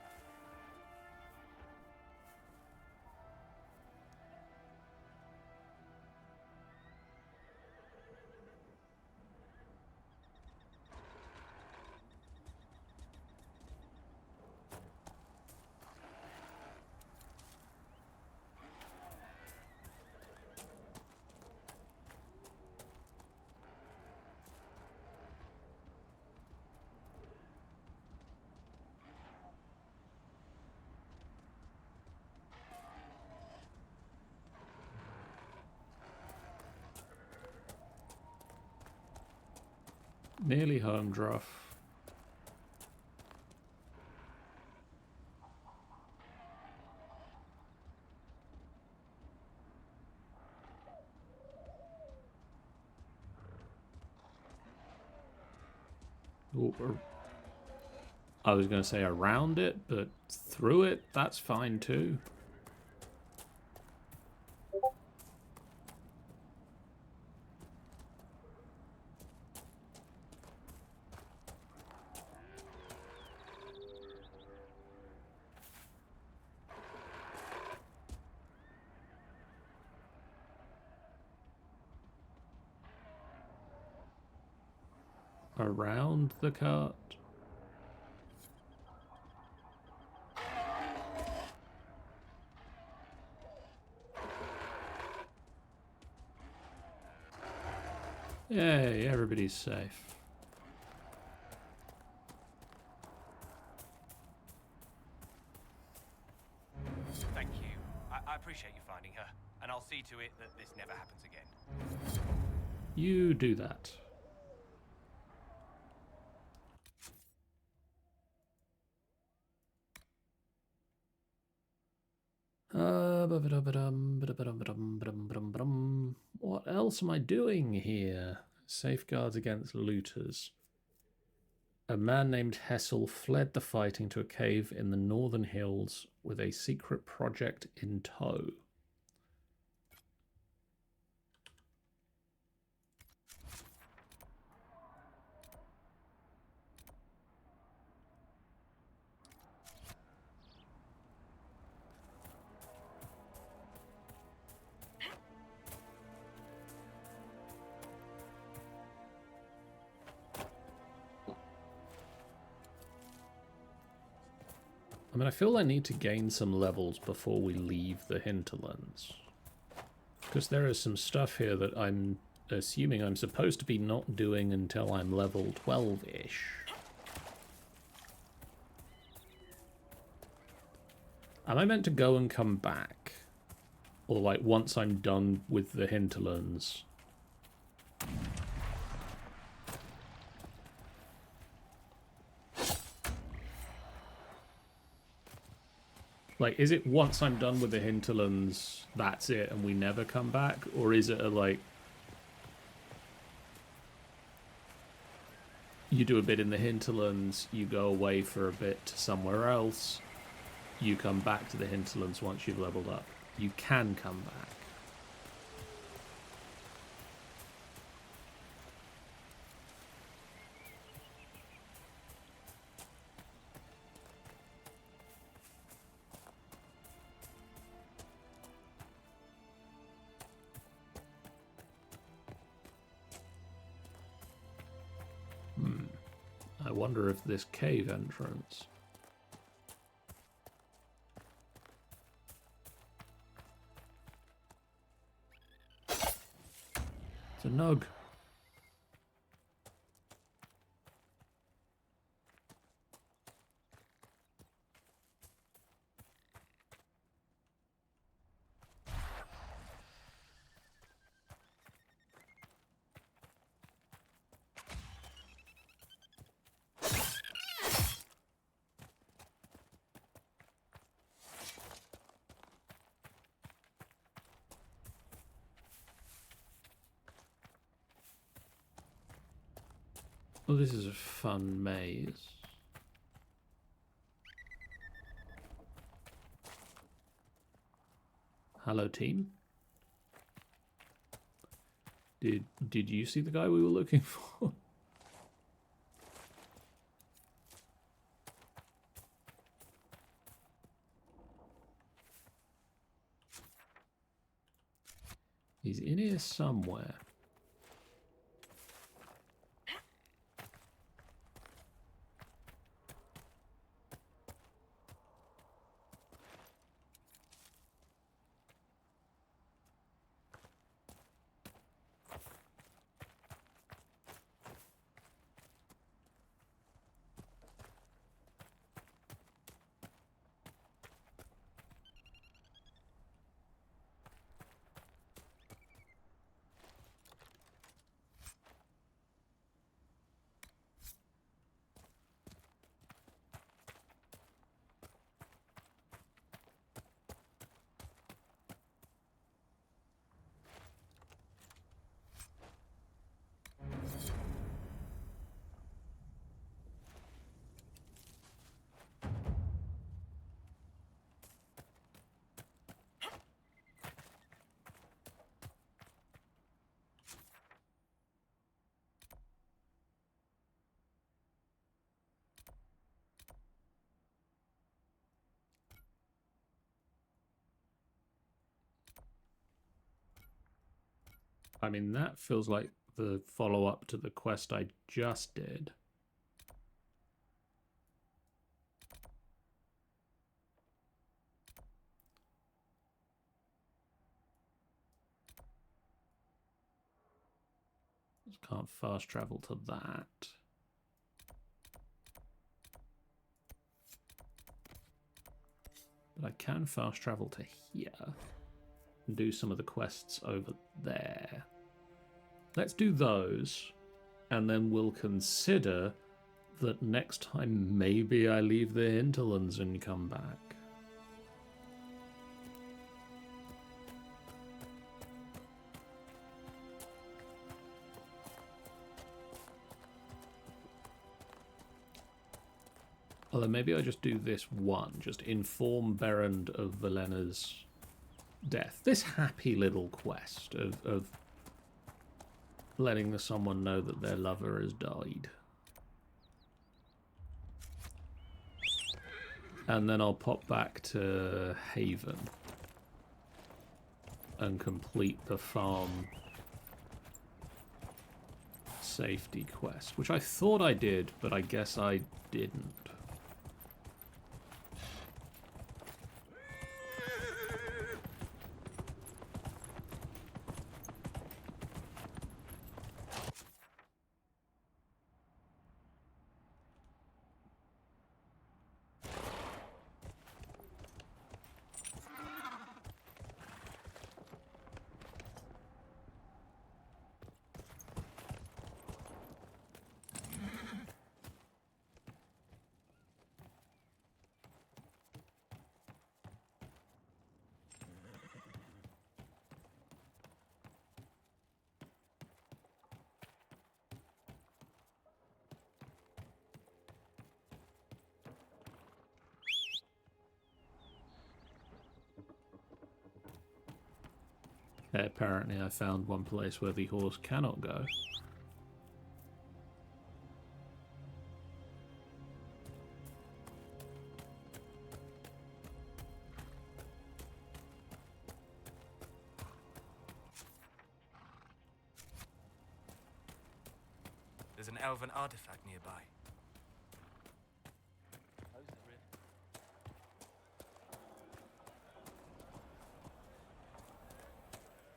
Nearly home, Druff. I was going to say around it, but through it, that's fine too. around the cart? Yay, everybody's safe. Thank you. I appreciate you finding her, and I'll see to it that this never happens again. You do that. What else am I doing here? Safeguards against looters. A man named Hessel fled the fighting to a cave in the northern hills with a secret project in tow. I mean, I feel I need to gain some levels before we leave the Hinterlands. Because there is some stuff here that I'm assuming I'm supposed to be not doing until I'm level 12-ish. Am I meant to go and come back? Or, like, once I'm done with the Hinterlands? Like, is it once I'm done with the Hinterlands, that's it, and we never come back? Or is it a, like... You do a bit in the Hinterlands, you go away for a bit to somewhere else, you come back to the Hinterlands once you've leveled up. You can come back. I wonder if this cave entrance... It's a nug. Oh, this is a fun maze. Hello, team. Did you see the guy we were looking for? He's in here somewhere. I mean, that feels like the follow-up to the quest I just did. Just can't fast travel to that. But I can fast travel to here and do some of the quests over there. Let's do those, and then we'll consider that next time maybe I leave the Hinterlands and come back. Although maybe I just do this one, just inform Berend of Velena's death. This happy little quest of letting someone know that their lover has died. And then I'll pop back to Haven and complete the farm safety quest, which I thought I did, but I guess I didn't. Okay, apparently I found one place where the horse cannot go. There's an elven artifact nearby.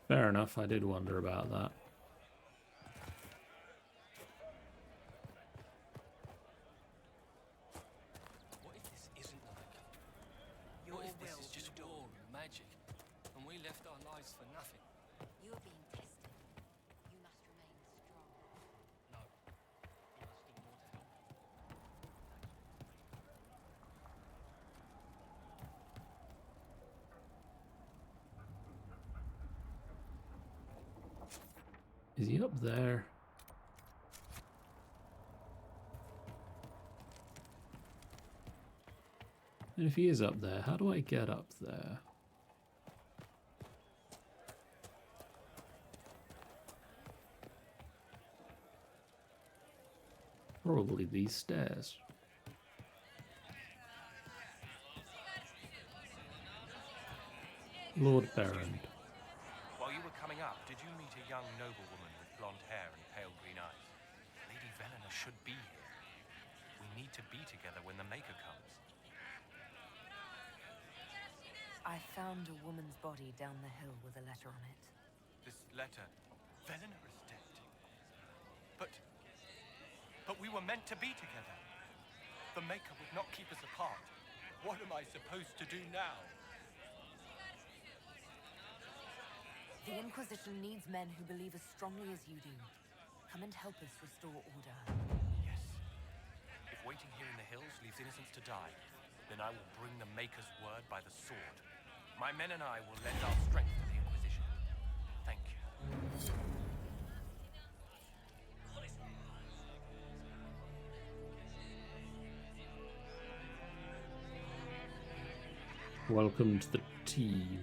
Fair enough, I did wonder about that. What if this isn't like? What if this is just all magic, and we left our lives for nothing? You're being tested. You must remain strong. No. You must do more to help me. Is he up there? And if he is up there, how do I get up there? Probably these stairs. Lord Berend. While you were coming up, did you meet a young noblewoman with blonde hair and pale green eyes? Lady Velena should be here. We need to be together when the Maker comes. I found a woman's body down the hill with a letter on it. This letter, Velena is dead. But we were meant to be together. The Maker would not keep us apart. What am I supposed to do now? The Inquisition needs men who believe as strongly as you do. Come and help us restore order. Yes. If waiting here in the hills leaves innocents to die, then I will bring the Maker's word by the sword. My men and I will lend our strength to the Inquisition. Thank you. Welcome to the team.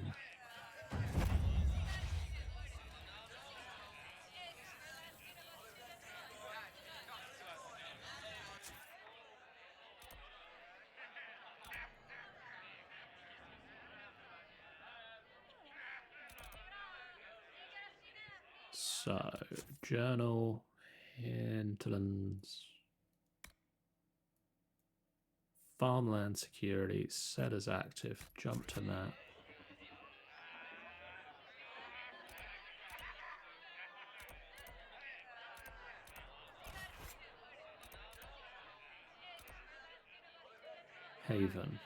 So, journal, Hinterlands, farmland security, set as active, jump to that. Haven.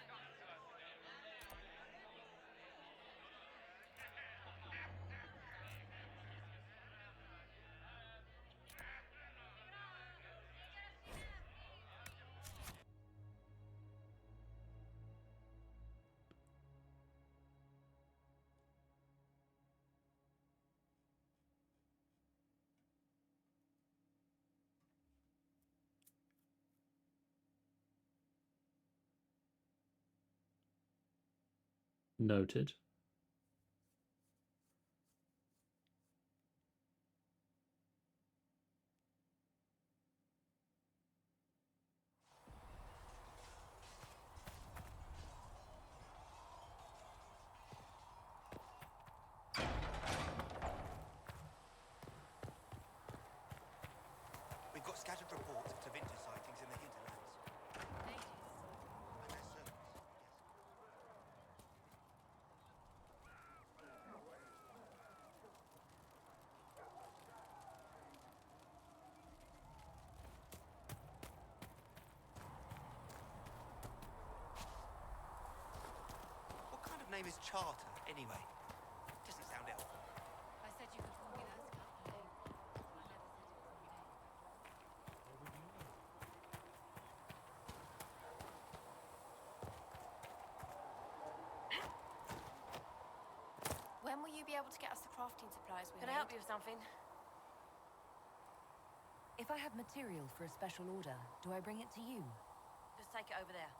Noted. We've got scattered reports of Tevinter sightings in the Hinterlands. Natives. And their servants, yes. What kind of name is Charter, anyway? Doesn't sound elfin. I said you could call me that scalper name. I never said it was my name. When will you be able to get us the crafting supplies we Can I help you with something? If I have material for a special order, do I bring it to you? Just take it over there.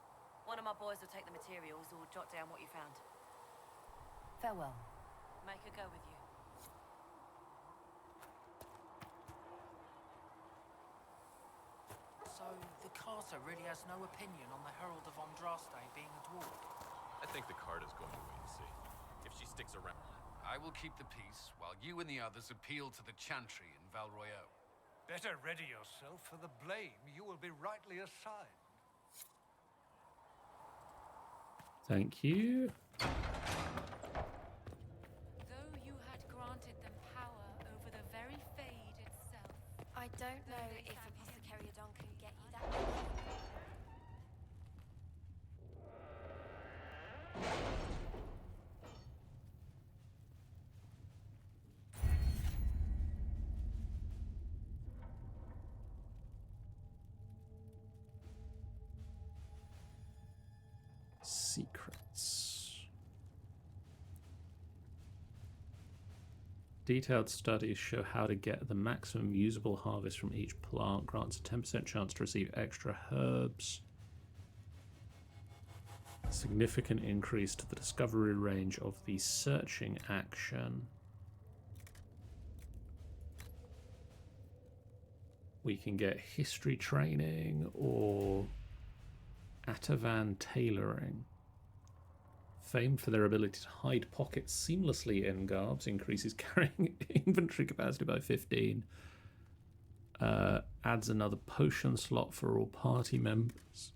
One of my boys will take the materials or jot down what you found. Farewell. Make her go with you. So, the Carter really has no opinion on the Herald of Andraste being a dwarf? I think the card is going to wait and see. If she sticks around. I will keep the peace while you and the others appeal to the Chantry in Val Royeaux. Better ready yourself for the blame you will be rightly assigned. Thank you. Though you had granted them power over the very Fade itself. I don't know Though they if found Apothecary Adon can get you that. Secrets. Detailed studies show how to get the maximum usable harvest from each plant. Grants a 10% chance to receive extra herbs. Significant increase to the discovery range of the searching action. We can get history training or Atavan tailoring. Famed for their ability to hide pockets seamlessly in garbs, increases carrying inventory capacity by 15. Adds another potion slot for all party members.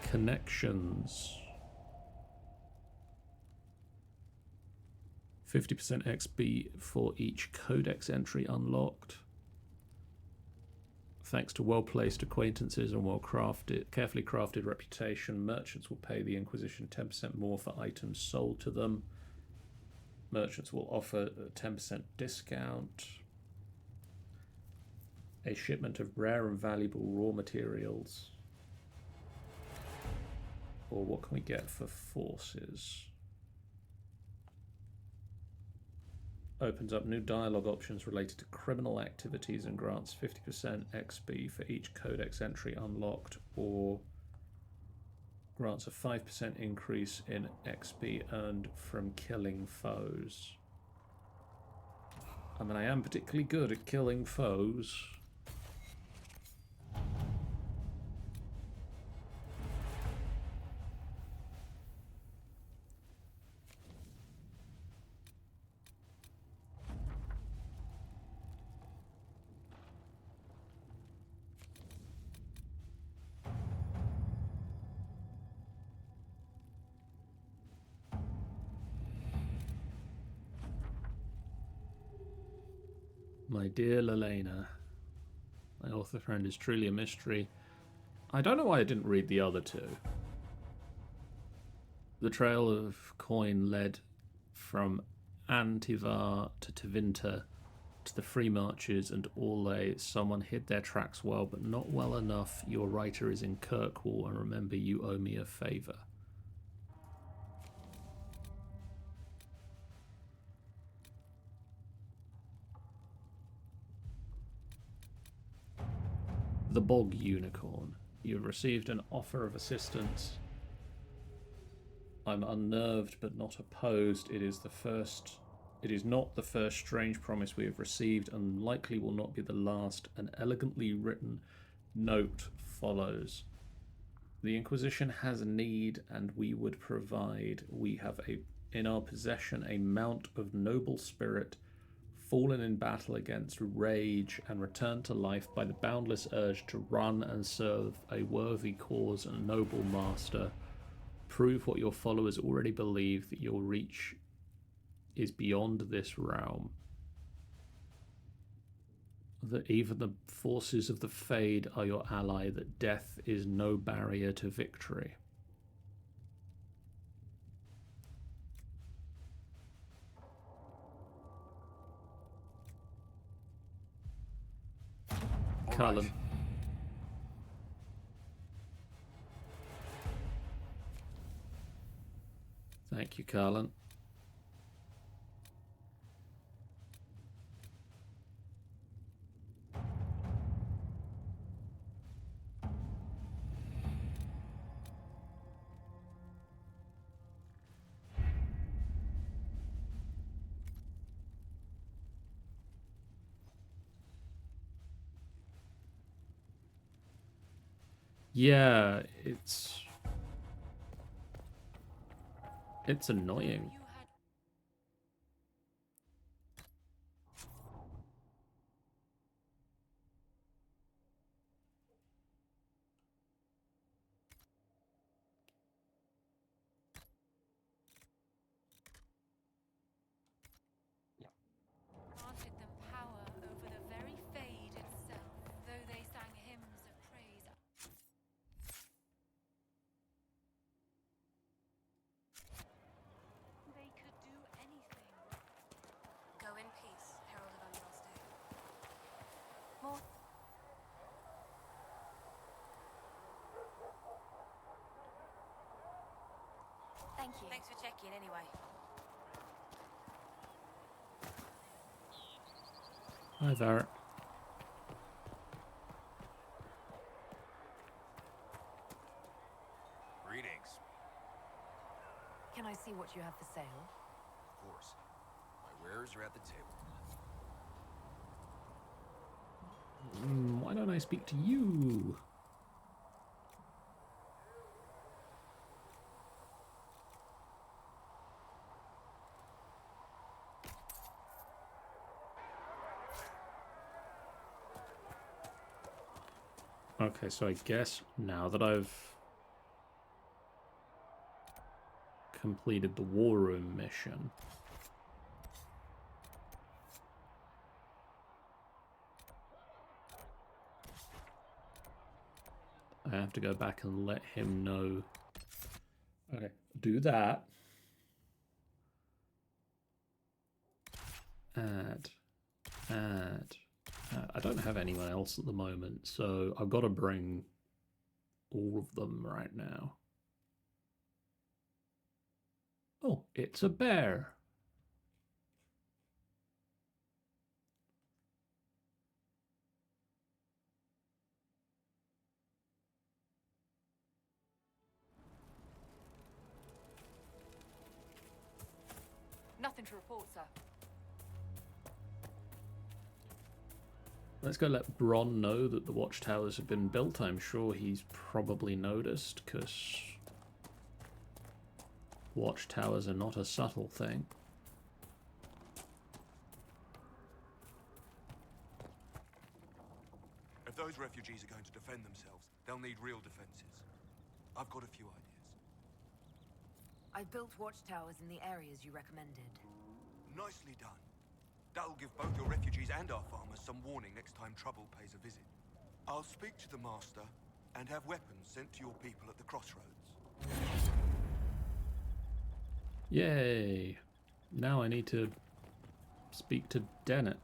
Connections. 50% XP for each codex entry unlocked. Thanks to well-placed acquaintances and carefully crafted reputation, merchants will pay the Inquisition 10% more for items sold to them. Merchants will offer a 10% discount. A shipment of rare and valuable raw materials. Or what can we get for forces? Opens up new dialogue options related to criminal activities and grants 50% XP for each codex entry unlocked, or grants a 5% increase in XP earned from killing foes. I mean, I am particularly good at killing foes. My dear Lelena, my author friend is truly a mystery. I don't know why I didn't read the other two. The trail of coin led from Antivar to Tevinter to the Free Marches and Orlais. Someone hid their tracks well, but not well enough. Your writer is in Kirkwall, and remember, you owe me a favour. The Bog Unicorn. You have received an offer of assistance. I'm unnerved but not opposed. It is not the first strange promise we have received, and likely will not be the last. An elegantly written note follows. The Inquisition has need, and we would provide. We have in our possession a mount of noble spirit, fallen in battle against rage and returned to life by the boundless urge to run and serve a worthy cause and noble master. Prove what your followers already believe, that your reach is beyond this realm. That even the forces of the Fade are your ally, that death is no barrier to victory. Cullen. Thank you, Carlin. Yeah, it's annoying. Granted them power over the very Fade itself, though they sang hymns of praise. They could do anything. Go in peace, Herald of Unlost. More. Thank you. Thanks for checking anyway. Hi there. Greetings. Can I see what you have for sale? Of course. My wares are at the table. Why don't I speak to you? Okay, so I guess now that I've completed the War Room mission, I have to go back and let him know. Okay, do that. Add. I don't have anyone else at the moment, so I've got to bring all of them right now. Oh, it's a bear. Nothing to report, sir. Let's go let Bron know that the watchtowers have been built. I'm sure he's probably noticed, because watchtowers are not a subtle thing. If those refugees are going to defend themselves, they'll need real defenses. I've got a few ideas. I've built watchtowers in the areas you recommended. Nicely done. That'll give both your refugees and our farmers some warning next time trouble pays a visit. I'll speak to the Master and have weapons sent to your people at the crossroads. Yay. Now I need to speak to Dennett.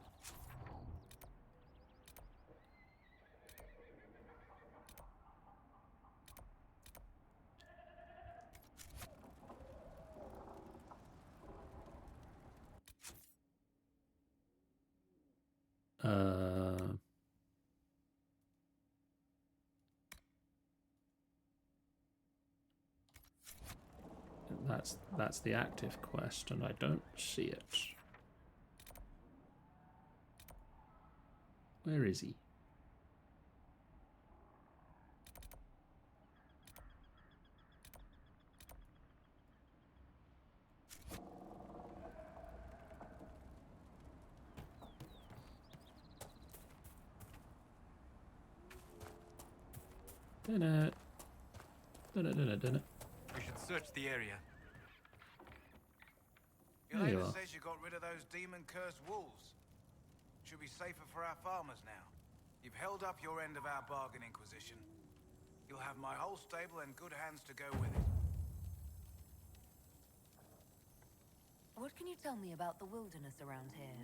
That's the active quest, and I don't see it. Where is he? Dennett. Dennett. We should search the area. There you are. says you got rid of those demon-cursed wolves. Should be safer for our farmers now. You've held up your end of our bargain, Inquisition. You'll have my whole stable and good hands to go with it. What can you tell me about the wilderness around here?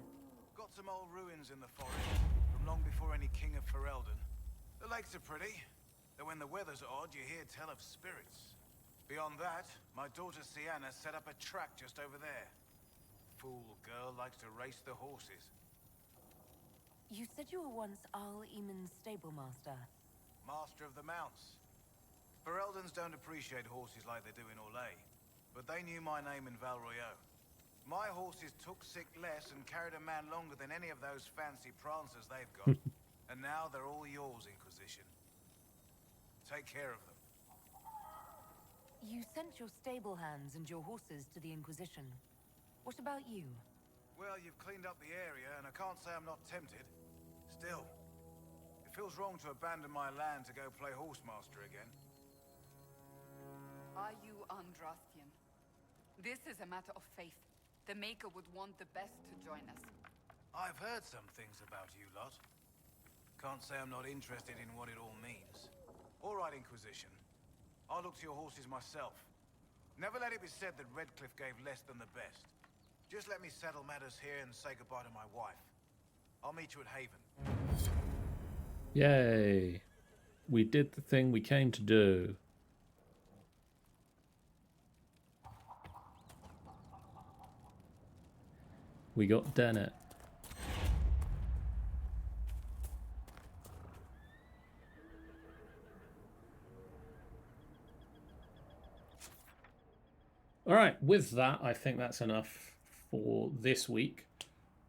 Got some old ruins in the forest, from long before any king of Ferelden. The lakes are pretty, though when the weather's odd, you hear tell of spirits. Beyond that, my daughter Sienna set up a track just over there. Fool girl likes to race the horses. You said you were once Al Eamon's stable master. Master of the mounts. Fereldans don't appreciate horses like they do in Orlais, but they knew my name in Val Royeaux. My horses took sick less and carried a man longer than any of those fancy prancers they've got. And now they're all yours, Inquisition. Take care of them. You sent your stable hands and your horses to the Inquisition. What about you? Well, you've cleaned up the area, and I can't say I'm not tempted. Still, it feels wrong to abandon my land to go play horsemaster again. Are you Andrastian? This is a matter of faith. The Maker would want the best to join us. I've heard some things about you lot. Can't say I'm not interested in what it all means. All right, Inquisition. I'll look to your horses myself. Never let it be said that Redcliffe gave less than the best. Just let me settle matters here and say goodbye to my wife. I'll meet you at Haven. Yay. We did the thing we came to do. We got Dennett. All right, with that, I think that's enough for this week.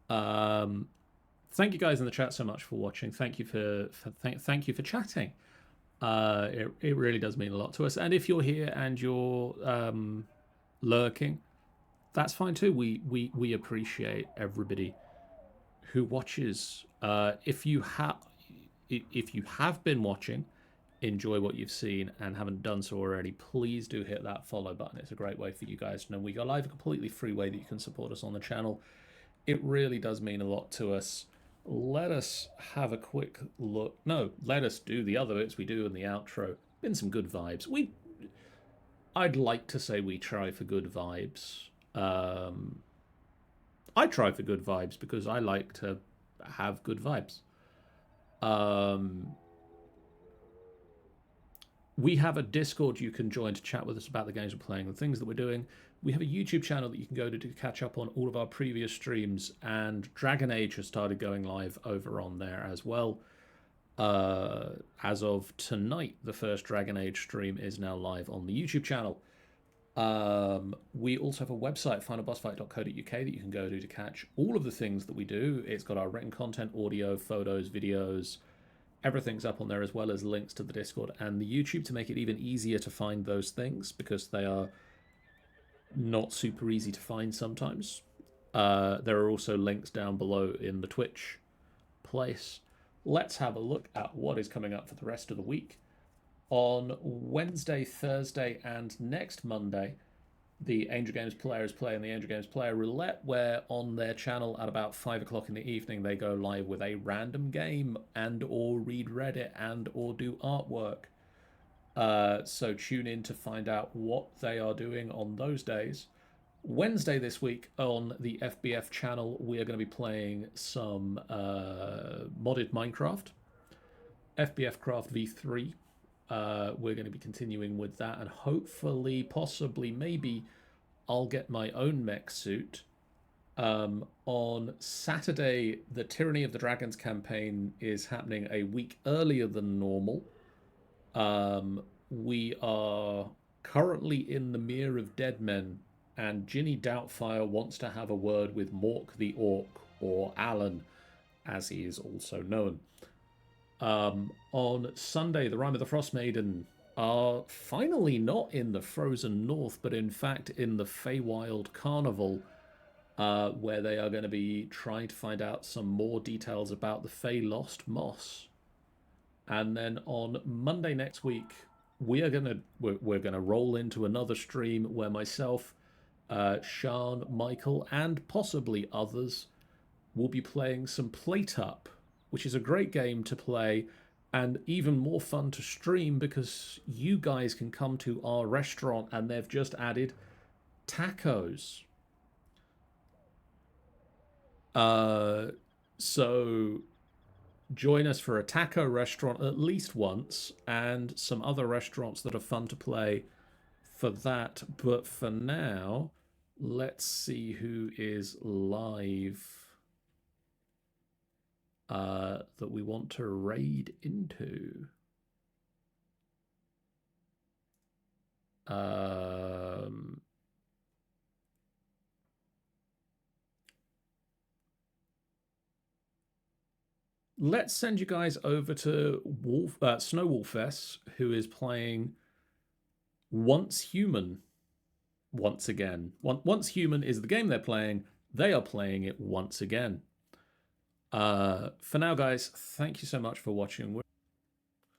Thank you guys in the chat so much for watching. Thank you thank you for chatting. It really does mean a lot to us. And if you're here and you're lurking, that's fine too. We appreciate everybody who watches. If you have been watching, enjoy what you've seen and haven't done so already, please do hit that follow button. It's a great way for you guys to know we go live, a completely free way that you can support us on the channel. It really does mean a lot to us. Let us have a quick look. No, let us do the other bits we do in the outro. Been some good vibes. I'd like to say we try for good vibes. I try for good vibes because I like to have good vibes. We have a Discord you can join to chat with us about the games we're playing, the things that we're doing. We have a YouTube channel that you can go to catch up on all of our previous streams, and Dragon Age has started going live over on there as well. As of tonight, the first Dragon Age stream is now live on the YouTube channel. We also have a website, finalbossfight.co.uk, that you can go to catch all of the things that we do. It's got our written content, audio, photos, videos. Everything's up on there, as well as links to the Discord and the YouTube to make it even easier to find those things, because they are not super easy to find sometimes. There are also links down below in the Twitch place. Let's have a look at what is coming up for the rest of the week. On Wednesday, Thursday, and next Monday, the Angel Games Players Play and the Angel Games Player Roulette, where on their channel at about 5 o'clock in the evening they go live with a random game and or read Reddit and or do artwork. So tune in to find out what they are doing on those days. Wednesday this week on the FBF channel, we are going to be playing some modded Minecraft, FBF Craft V3. We're going to be continuing with that, and hopefully, possibly, maybe I'll get my own mech suit. On Saturday, the Tyranny of the Dragons campaign is happening a week earlier than normal. We are currently in the Mere of Dead Men, and Ginny Doubtfire wants to have a word with Mork the Orc, or Alan, as he is also known. On Sunday, the Rime of the Frost Maiden are finally not in the Frozen North, but in fact in the Feywild Carnival, where they are going to be trying to find out some more details about the Fey Lost Moss. And then on Monday next week, we're gonna roll into another stream where myself, Sean, Michael, and possibly others will be playing some PlayTup, which is a great game to play and even more fun to stream because you guys can come to our restaurant and they've just added tacos. So join us for a taco restaurant at least once and some other restaurants that are fun to play for that. But for now, let's see who is live that we want to raid into. Let's send you guys over to Snowwolf S, who is playing Once Human once again. Once Human is the game they're playing. They are playing it once again. For now, guys, thank you so much for watching.